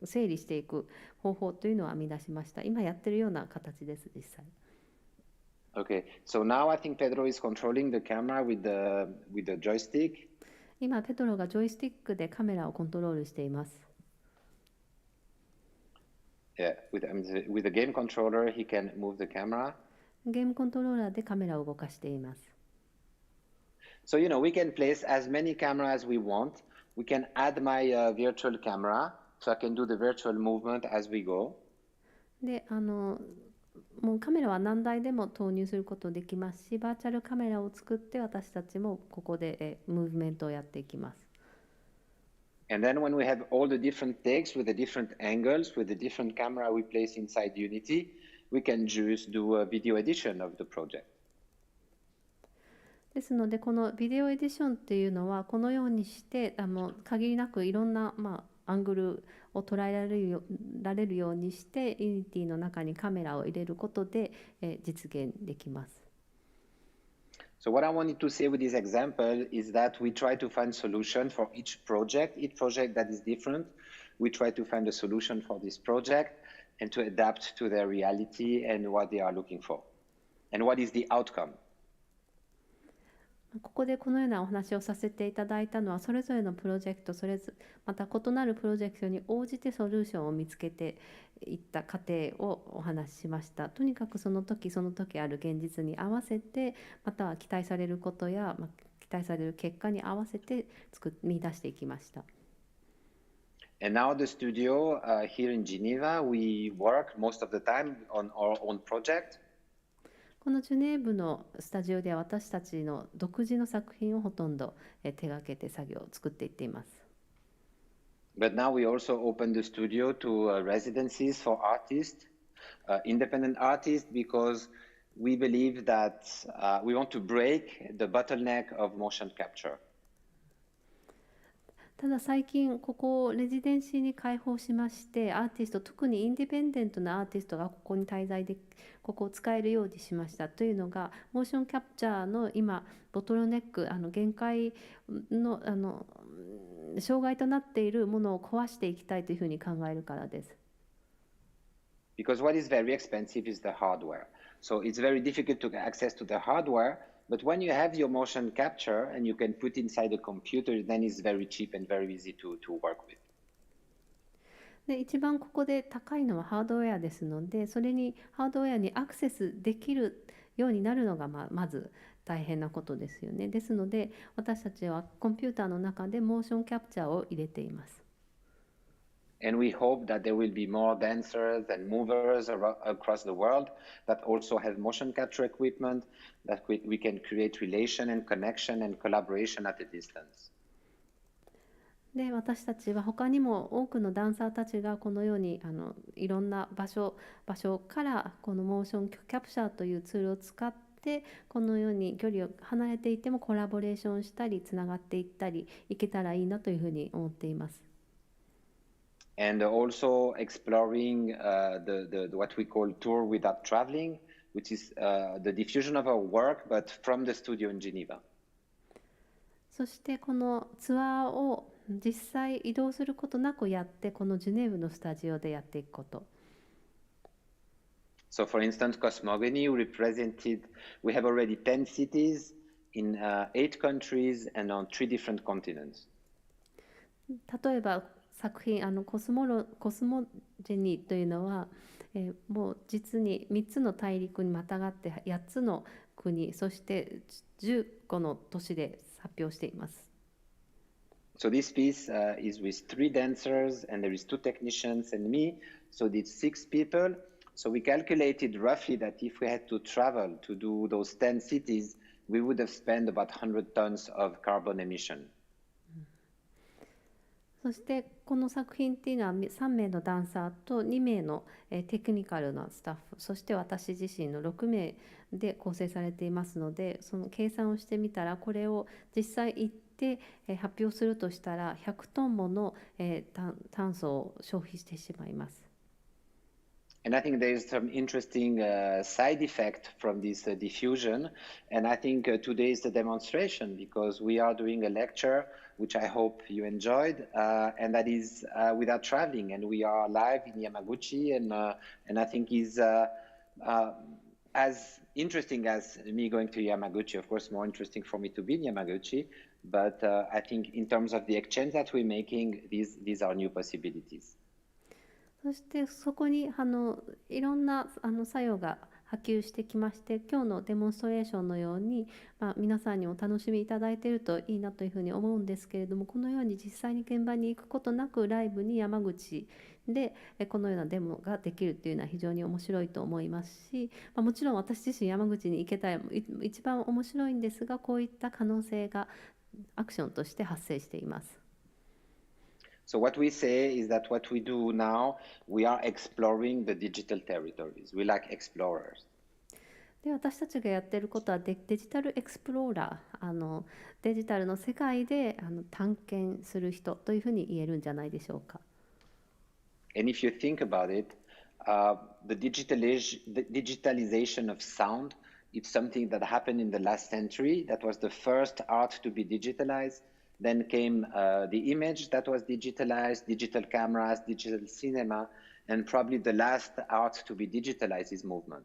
整理していく方法というのを編み出しました。今やってるような形です、実際。Okay, so now I think Pedro is controlling the camera with the joystick. 今ペトロがジョイスティックでカメラをコントロールしています。Yeah, with the game controller, he can move the camera. ゲームコントローラーでカメラを動かしています。So, we can place as many cameras as we want. We can add my virtual camera, so I can do the virtual movement as we go. で、もうカメラは何台でも投入することできますし、バーチャルカメラを作って私たちもここでムーブメントをやっていきます。And then when we have all the different takes with the different angles, with the different camera we place inside Unity, we can just do a video edition of the project. ですので、このビデオエディションっていうのはこのようにして限りなくいろんな、アングルを捉えられるようにして Unity の中にカメラを入れることで、実現できます。So what I wanted to say with this example is that we try to find solution for each project that is different. We try to find a solution for this project and to adapt to their reality and what they are looking for. And what is the outcome? ここでこのようなお話をさせていただいたのは、それぞれのプロジェクト、また異なるプロジェクトに応じてソリューションを見つけていった過程をお話ししました。とにかくその時その時ある現実に合わせて、または期待されることや、期待される結果に合わせて見出していきました。And now the studio here in Geneva, we work most of the time on our own project. このジュネーブのスタジオでは私たちの独自の作品をほとんど手がけて作業を作っていっています。But now we also open the studio to residencies for artists, independent artists, because we believe that we want to break the bottleneck of motion capture. ただ最近ここをレジデンシーに開放しまして、アーティスト、特にインディペンデントなアーティストがここに滞在でここを使えるようにしました。というのがモーションキャプチャーの今ボトルネック、限界の障害となっているものを壊していきたいというふうに考えるからです。Because what is very expensive is the hardware. So it's very difficult to get access to the hardware. But when you have your motion capture and you can put inside a computer, then it's very cheap and very easy to work with. で、一番ここで高いのはハードウェアですので、それにハードウェアにアクセスできるようになるのがまず大変なことですよね。ですので、私たちはコンピューターの中でモーションキャプチャーを入れています。And we hope that there will be more dancers and movers across the world that also have motion capture equipment, that we can create relation and connection and collaboration at a distance. で、私たちは他にも多くのダンサーたちがこのようにいろんな場所からこのモーションキャプチャーというツールを使ってこのように距離を離れていてもコラボレーションしたりつながっていったりいけたらいいなというふうに思っています。And also exploring what we call tour without traveling, which is the diffusion of our work, but from the studio in Geneva. そしてこのツアーを実際移動することなくやってこのジュネーブのスタジオでやっていくこと。So for instance, Cosmogony we have already 10 cities in 8 countries and on 3 different continents. 例えば作品コスモジェニーというのは、もう実に3つの大陸にまたがって8つの国そして10個の都市で発表しています。So this piece is with 3 dancers and there is 2 technicians and me, so it's 6 people. So we calculated roughly that if we had to travel to do those 10 cities, we would have spent about 100 tons of carbon emission. そしてこの作品っていうのは3名のダンサーと2名のテクニカルなスタッフそして私自身の6名で構成されていますのでその計算をしてみたらこれを実際行って発表するとしたら100トンもの炭素を消費してしまいます。And I think there is some interesting side effect from this diffusion. And I think today is the demonstration because we are doing a lecture, which I hope you enjoyed, and that is without traveling. And we are live in Yamaguchi, and I think is as interesting as me going to Yamaguchi. Of course, more interesting for me to be in Yamaguchi. But I think in terms of the exchange that we're making, these are new possibilities. そしてそこにいろんな作用が波及してきまして今日のデモンストレーションのように、皆さんにお楽しみいただいているといいなというふうに思うんですけれどもこのように実際に現場に行くことなくライブに山口でこのようなデモができるというのは非常に面白いと思いますし、もちろん私自身山口に行けたら一番面白いんですがこういった可能性がアクションとして発生しています。So what we say is that what we do now, we are exploring the digital territories. We like explorers. で私たちがやっていることはデジタルエクスプローラーデジタルの世界で探検する人というふうに言えるんじゃないでしょうか。And if you think about it, the digitalization of sound, it's something that happened in the last century. That was the first art to be digitalized. Then came the image that was digitalized, digital cameras, digital cinema, and probably the last art to be digitalized is movement.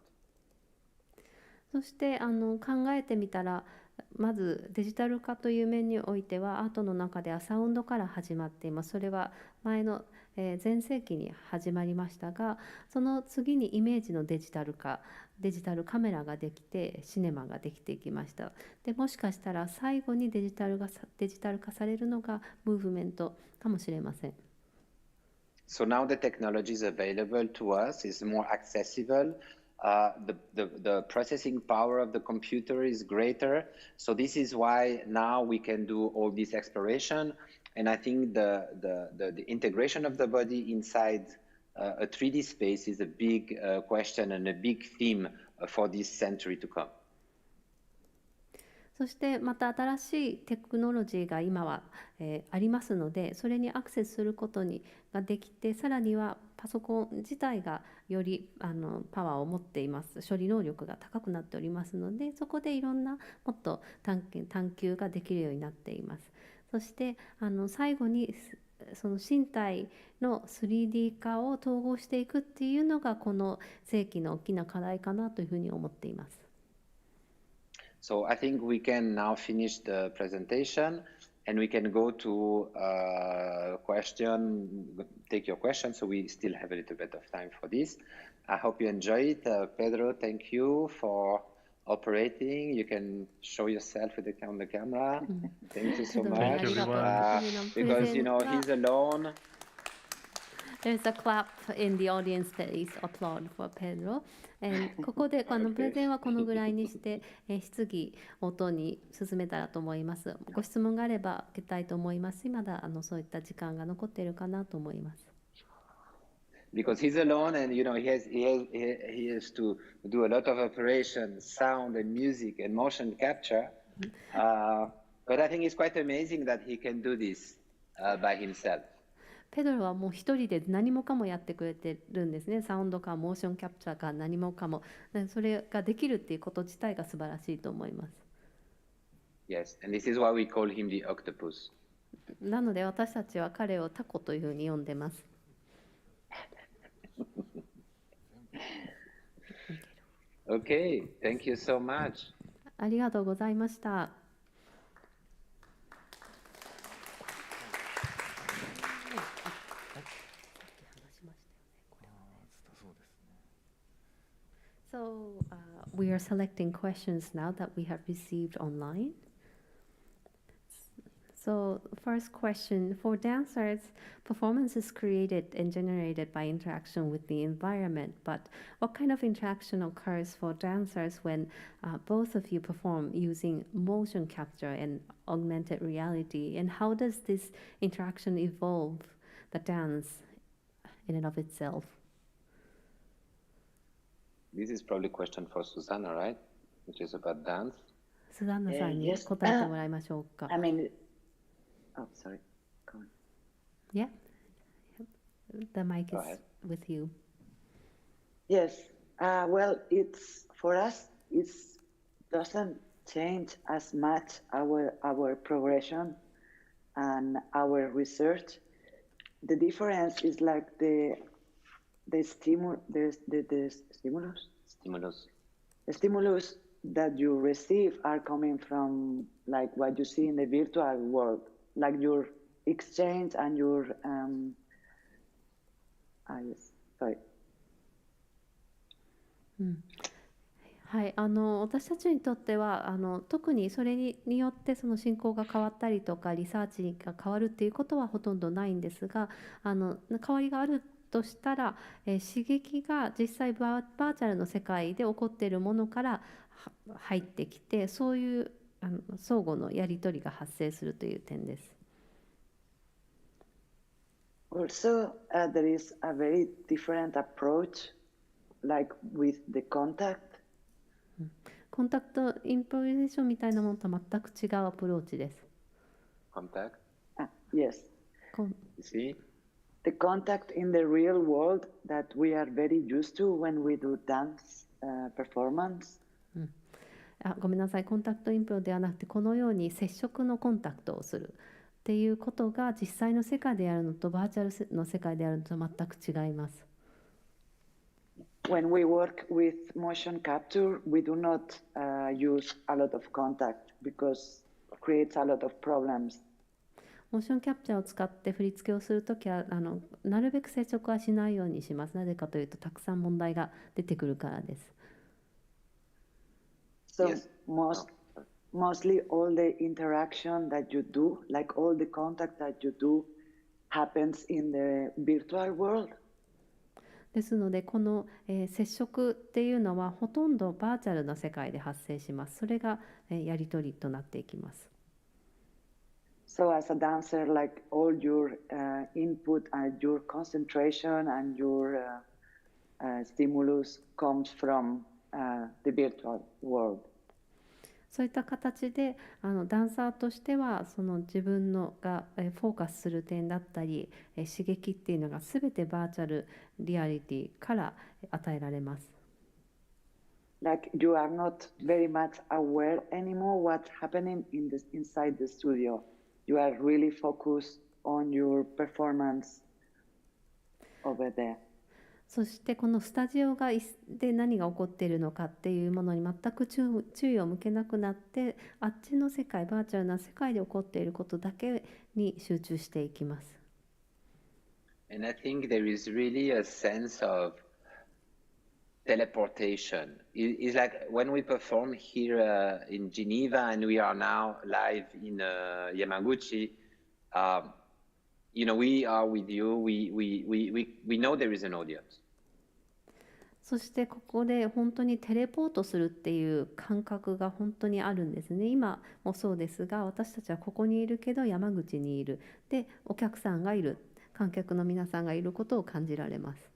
そして考えてみたらまずデジタル化という面においてはアートの中ではサウンドから始まっています。それは前の前世紀に始まりましたがその次にイメージのデジタル化デジタルカメラができてシネマができていきました。でもしかしたら最後にデジタル化されるのがムーブメントかもしれません。So now the technology is available to us, is more accessible. The processing power of the computer is greater. So this is why now we can do all this exploration. And I think the integration of the body inside a 3D space is a big question and a big theme for this century to come. そしてまた新しいテクノロジーが今は、ありますのでそれにアクセスすることができてさらにはパソコン自体がよりパワーを持っています処理能力が高くなっておりますのでそこでいろんなもっと探求ができるようになっています。そして最後にその身体の 3D 化を統合していくっていうのがこの世紀の大きな課題かなというふうに思っています。So I think we can now finish the presentation and we can go to take your question. So we still have a little bit of time for this. I hope you enjoy it. Pedro, thank you for operating. You can show yourself on the camera. Thank you so much. Thank you, everyone. Because he's alone. There's a clap in the audience. Please applaud for Pedro. ここでこのプレゼンはこのぐらいにして、質疑応答に進めたらと思います。ご質問があれば受けたいと思いますし、まだそういった時間が残っているかなと思います。Because he's alone, and he has to do a lot of operations, sound and music and motion capture. But I think it's quite amazing that he can do this by himself. ペドロはもう一人で何もかもやってくれてるんですね。サウンドかモーションキャプチャーか何もかも。それができるっていうこと自体が素晴らしいと思います。Yes, and this is why we call him the octopus. なので私たちは彼をタコというふうに呼んでます。Okay, thank you so much. ありがとうございました。So we are selecting questions now that we have received online. So first question, for dancers, performance is created and generated by interaction with the environment, but what kind of interaction occurs for dancers when both of you perform using motion capture and augmented reality, and how does this interaction evolve the dance in and of itself? This is probably a question for Susanna, right? Which is about dance. スザンナさんに答えてもらいましょうか。I mean, oh, sorry. Go on. Yeah, the mic is with you. Yes. Well, it's for us. It doesn't change as much our progression and our research. The difference is like the stimulus that you receive are coming from like what you see in the virtual world, like your exchange and your sorry. はい、私たちにとっては特にそれによってその進行が変わったりとかリサーチが変わるっていうことはほとんどないんですが、変わりがあるとしたら、刺激が実際バーチャルの世界で起こっているものから入ってきて、そういう相互のやり取りが発生するという点です。Also, there is a very different approach, like with the contact. コンタクトインプロビゼーションみたいなものとは全く違うアプローチです。Contact? Yes. You see? The contact in the real world that we are very used to when we do dance performance. ごめんなさい、コンタクトインプロではなくてこのように接触のコンタクトをするっていうことが実際の世界でやるのとバーチャルの世界でやるのと全く違います。When we work with motion capture, we do not use a lot of contact because it creates a lot of problems. モーションキャプチャーを使って振り付けをするときはなるべく接触はしないようにします。なぜかというとたくさん問題が出てくるからです。So Yes. mostly all the interaction that you do, like all the contact that you do, happens in the virtual world. ですのでこの、接触っていうのはほとんどバーチャルな世界で発生します。それが、やり取りとなっていきます。So as a dancer, like all your input and your concentration and your stimulus comes from the virtual world. そういった形でダンサーとしてはその自分のがフォーカスする点だったり刺激っていうのが全てバーチャルリアリティから与えられます。Like you are not very much aware anymore what's happening inside the studio. You are really focused on your performance over there. そしてこのスタジオで何が起こっているのかっていうものに全く注意を向けなくなって、あっちの世界、バーチャルな世界で起こっていることだけに集中していきます。And I think there is really a sense of teleportation. It's like when we perform here in Geneva and we are now live in Yamaguchi, we are with you. We know there is an audience. そしてここで本当にテレポートするっていう感覚が本当にあるんですね。今もそうですが、私たちはここにいるけど山口にいる。で、お客さんがいる。観客の皆さんがいることを感じられます。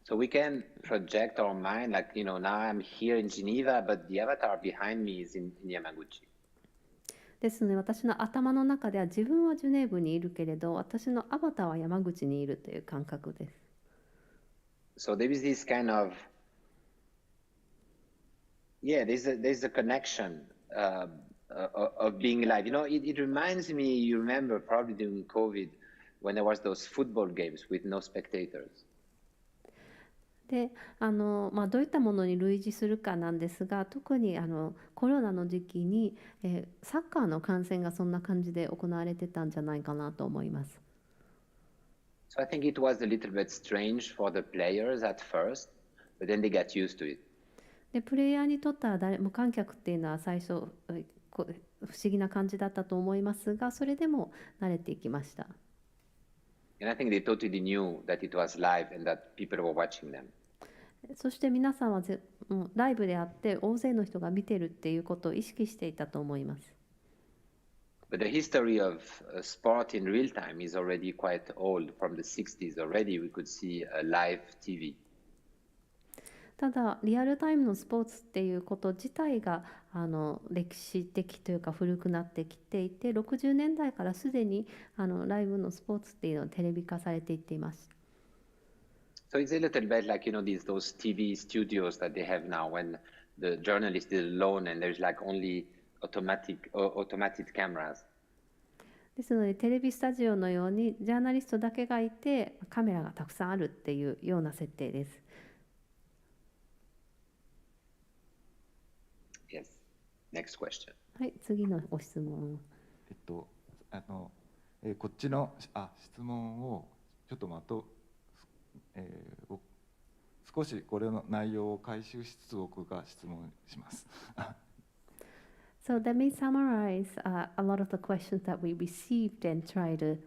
So we can project our mind like, now I'm here in Geneva, but the avatar behind me is in Yamaguchi. ですので、私の頭の中では自分はジュネーブにいるけれど、私のアバターは山口にいるという感覚です。So there is this kind of, there's a connection of being live. It reminds me, you remember probably during COVID when there was those football games with no spectators. でどういったものに類似するかなんですが、特にコロナの時期に、サッカーの観戦がそんな感じで行われてたんじゃないかなと思います。So I think it was a little bit strange for the players at first, but then they got used to it. でプレイヤーにとっては無観客っていうのは最初不思議な感じだったと思いますが、それでも慣れていきました。And I think they totally knew that it was live and that people were watching them. そして皆さんはライブであって大勢の人が見てるっていうことを意識していたと思います。But the history of sport in real time is already quite old. From the 60s already, we could see a live TV. ただリアルタイムのスポーツっていうこと自体が歴史的というか古くなってきていて、60年代からすでにライブのスポーツっていうのはテレビ化されていっています。So it's a little bit like, those TV studios that they have now when the journalist is alone and there's like only automatic cameras. ですのでテレビスタジオのようにジャーナリストだけがいてカメラがたくさんあるっていうような設定です。Yes. Next question. はい、次のご質問。こっちの質問をちょっと少しこれの内容を回収しつつ僕が質問します。So let me summarize a lot of the questions that we received and try to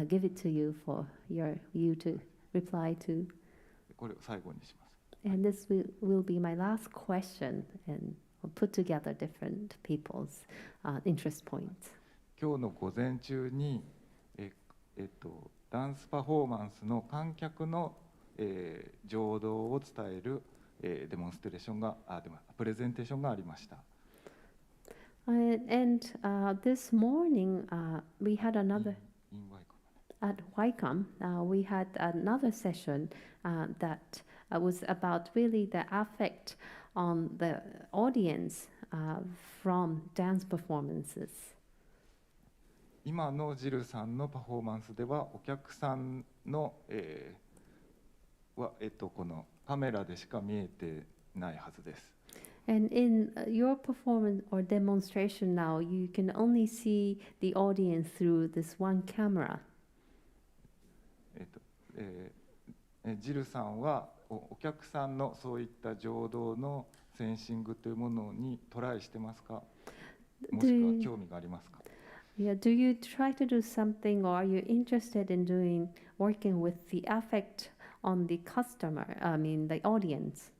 give it to you for you to reply to. これを最後にします。And this will be my last question and put together different people's interest points. 今日の午前中にダンスパフォーマンスの観客の情動を伝えるデモンストレーションがプレゼンテーションがありました。And this morning we had another at YCOM. We had another session that was about really the effect on the audience from dance performances. 今のジルさんのパフォーマンスではお客さんの、このカメラでしか見えてないはずです。And in your performance or demonstration now, you can only see the audience through this one camera. ジルさんはお客さんのそういった情動のセンシングというものにトライしてますか、もしくは興味がありますか。Yeah, do you try to do something or are you interested in working with the effect on the customer, the audience?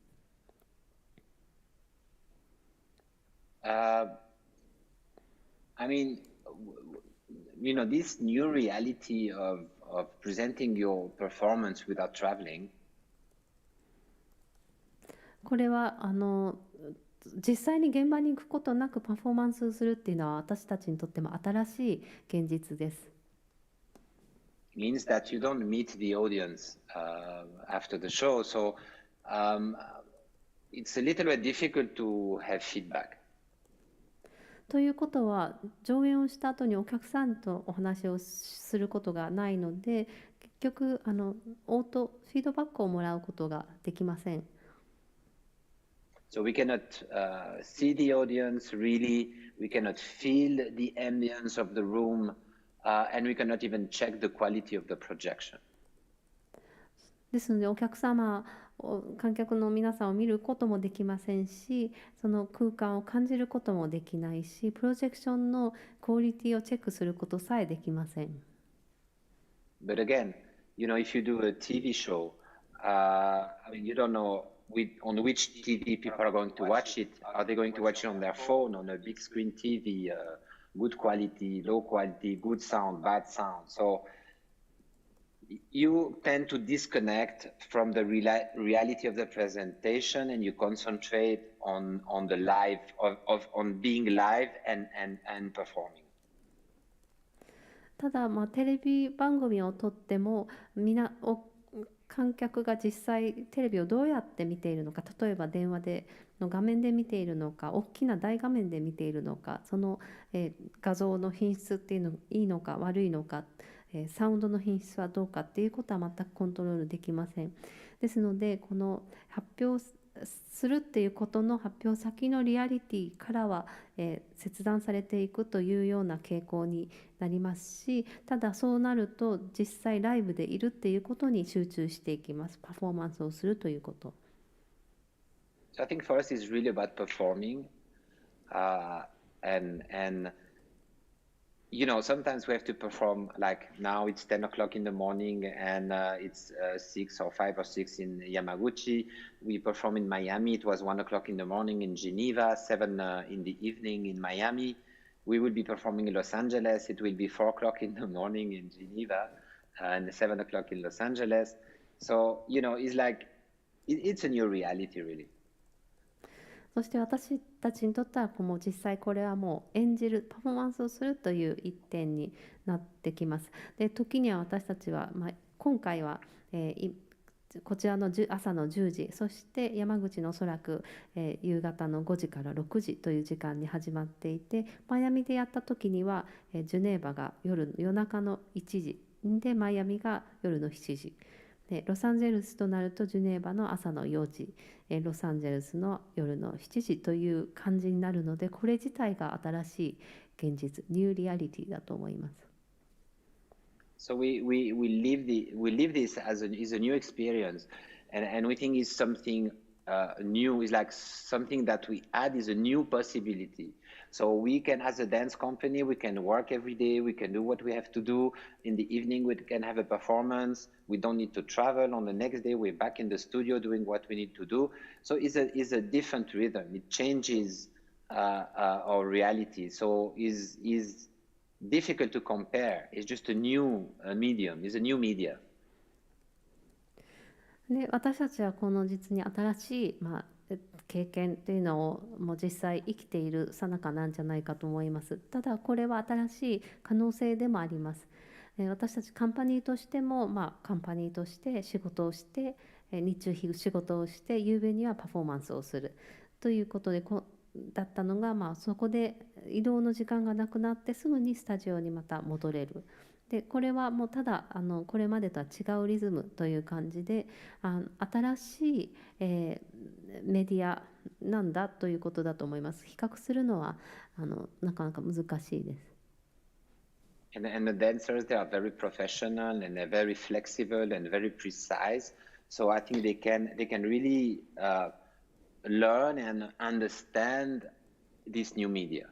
This new reality of presenting your performance without traveling. これは実際に現場に行くことなくパフォーマンスをするっていうのは私たちにとっても新しい現実です。Means that you don't meet the audience after the show, so it's a little bit difficult to have feedback. ということは上演をした後にお客さんとお話をすることがないので、結局フィードバックをもらうことができません。So we cannot see the audience really, we cannot feel the ambience of the room, and we cannot even check the quality of the projection. ですのでお客様、観客の皆さんを見ることもできませんし、その空間を感じることもできないし、プロジェクションのクオリティをチェックすることさえできません。But again, if you do a TV show, you don't know on which TV people are going to watch it. Are they going to watch it on their phone, on a big screen TV, good quality, low quality, good sound, bad sound? So you tend to disconnect from the reality of the presentation, and you concentrate on the live, on being live and performing. ただ、テレビ番組を撮っても観客が実際テレビをどうやって見ているのか、例えば電話の画面で見ているのか、大きな大画面で見ているのか、その、画像の品質っていうのがいいのか悪いのか、サウンドの品質はどうかっていうことは全くコントロールできません。ですので、この発表するっていうことの発表先のリアリティからは、切断されていくというような傾向になりますし、ただそうなると実際ライブでいるっていうことに集中していきます。パフォーマンスをするということ。So I think for us it's really about performing, and sometimes we have to perform, like now it's 10 o'clock in the morning and it's 6 or 5 or 6 in Yamaguchi. We perform in Miami. It was 1 o'clock in the morning in Geneva, 7 in the evening in Miami. We will be performing in Los Angeles. It will be 4 o'clock in the morning in Geneva and 7 o'clock in Los Angeles. So, it's like, it's a new reality, really. そして私たちにとってはもう実際これはもう演じるパフォーマンスをするという一点になってきます。で、時には私たちは、今回は、こちらの朝の10時、そして山口のおそらく、夕方の5時から6時という時間に始まっていて、マイアミでやった時には、ジュネーバが夜中の1時で、マイアミが夜の7時で、ロサンゼルスとなるとジュネーバの朝の4時、ロサンゼルスの夜の7時という感じになるので、これ自体が新しい現実、ニューリアリティだと思います。So we live this as a new experience, and we think it's something new. It's like something that we add is a new possibility. So we can, as a dance company, we can work every day. We can do what we have to do. In the evening, we can have a performance. We don't need to travel. On the next day, we're back in the studio doing what we need to do. So it's a different rhythm. It changes our reality. So is difficult to compare. It's just a new medium. It's a new media. で、私たちはこの実に新しい、経験というのをもう実際生きている最中なんじゃないかと思います。ただこれは新しい可能性でもあります。私たちカンパニーとしても、カンパニーとして仕事をして、日中仕事をして夕べにはパフォーマンスをするということでだったのが、そこで移動の時間がなくなってすぐにスタジオにまた戻れる。で、これはもうただこれまでとは違うリズムという感じで、新しい、メディアなんだということだと思います。比較するのはなかなか難しいです。And the dancers, they are very professional and they're very flexible and very precise. So I think they can really learn and understand this new media.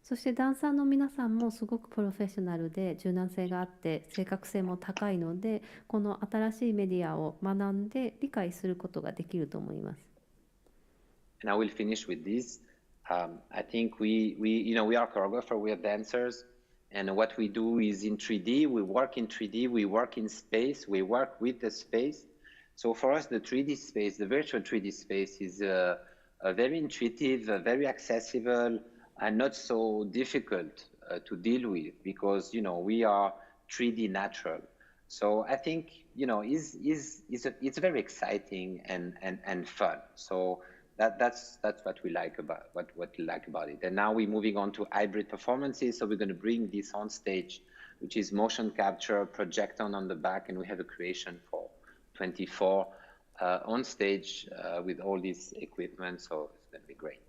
そしてダンサーの皆さんもすごくプロフェッショナルで柔軟性があって正確性も高いので、この新しいメディアを学んで理解することができると思います。And I will finish with this. I think we are choreographers, we are dancers, and what we do is in 3D. We work in 3D. We work in space. We work with the space. So for us, the 3D space, the virtual 3D space, is a very intuitive, very accessible, and not so difficult to deal with because we are 3D natural. So I think it's very exciting and fun. So that's what we like about it. And now we're moving on to hybrid performances. So we're going to bring this on stage, which is motion capture, projector on the back, and we have a creation for 24 on stage with all this equipment. So it's going to be great.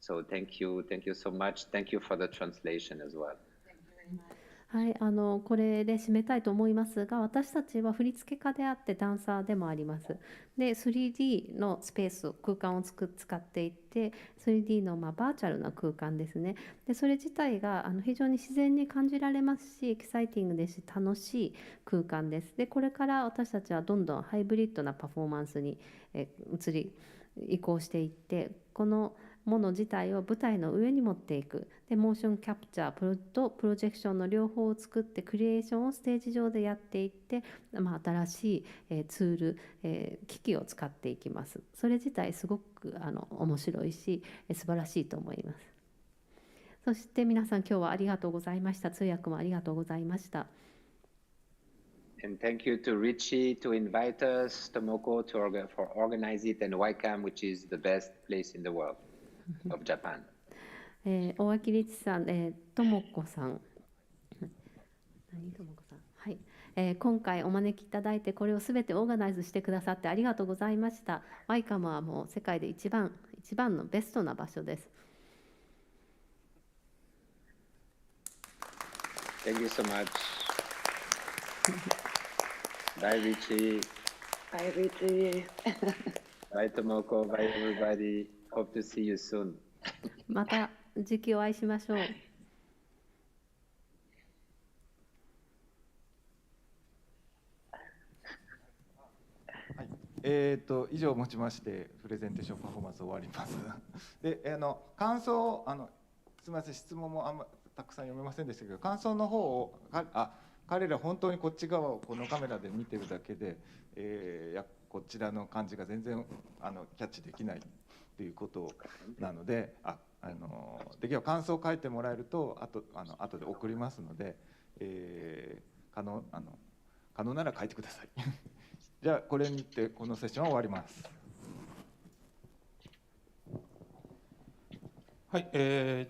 So thank you so much. Thank you for the translation as well. はい、これで締めたいと思いますが、私たちは振付家であってダンサーでもあります。で、3D のスペース、空間を使っていて、3D のバーチャルな空間ですね。で、それ自体が非常に自然に感じられますし、エキサイティングですし、楽しい空間です。で、これから私たちはどんどんハイブリッドなパフォーマンスに移行していって、このもの自体を舞台の上に持っていく。で、モーションキャプチャーとプロジェクションの両方を作って、クリエーションをステージ上でやっていって、新しいツール、機器を使っていきます。それ自体すごく面白いし、素晴らしいと思います。そして皆さん、今日はありがとうございました。通訳もありがとうございました。And thank you to Richie to invite us, Tomoko for organize it, and YCAM, which is the best place in the world of Japan. 大脇リチさん、ともこさん、はい、今回お招きいただいて、これをすべてオーガナイズしてくださってありがとうございました。YCAMはもう世界で一番のベストな場所です。Thank you so much. Bye, Richie. Bye, Richie. Bye, Tomoko. Bye, everybody. Hope to see you soon. また次期お会いしましょう。以上をもちましてプレゼンテーションパフォーマンス終わります。で、感想すみません、質問もあんまたくさん読めませんでしたけど、感想の方を彼ら本当にこっち側をこのカメラで見てるだけで、こちらの感じが全然キャッチできないということなので、できれば感想を書いてもらえると後で送りますので、可能なら書いてください。じゃあこれにてこのセッションは終わります。はい、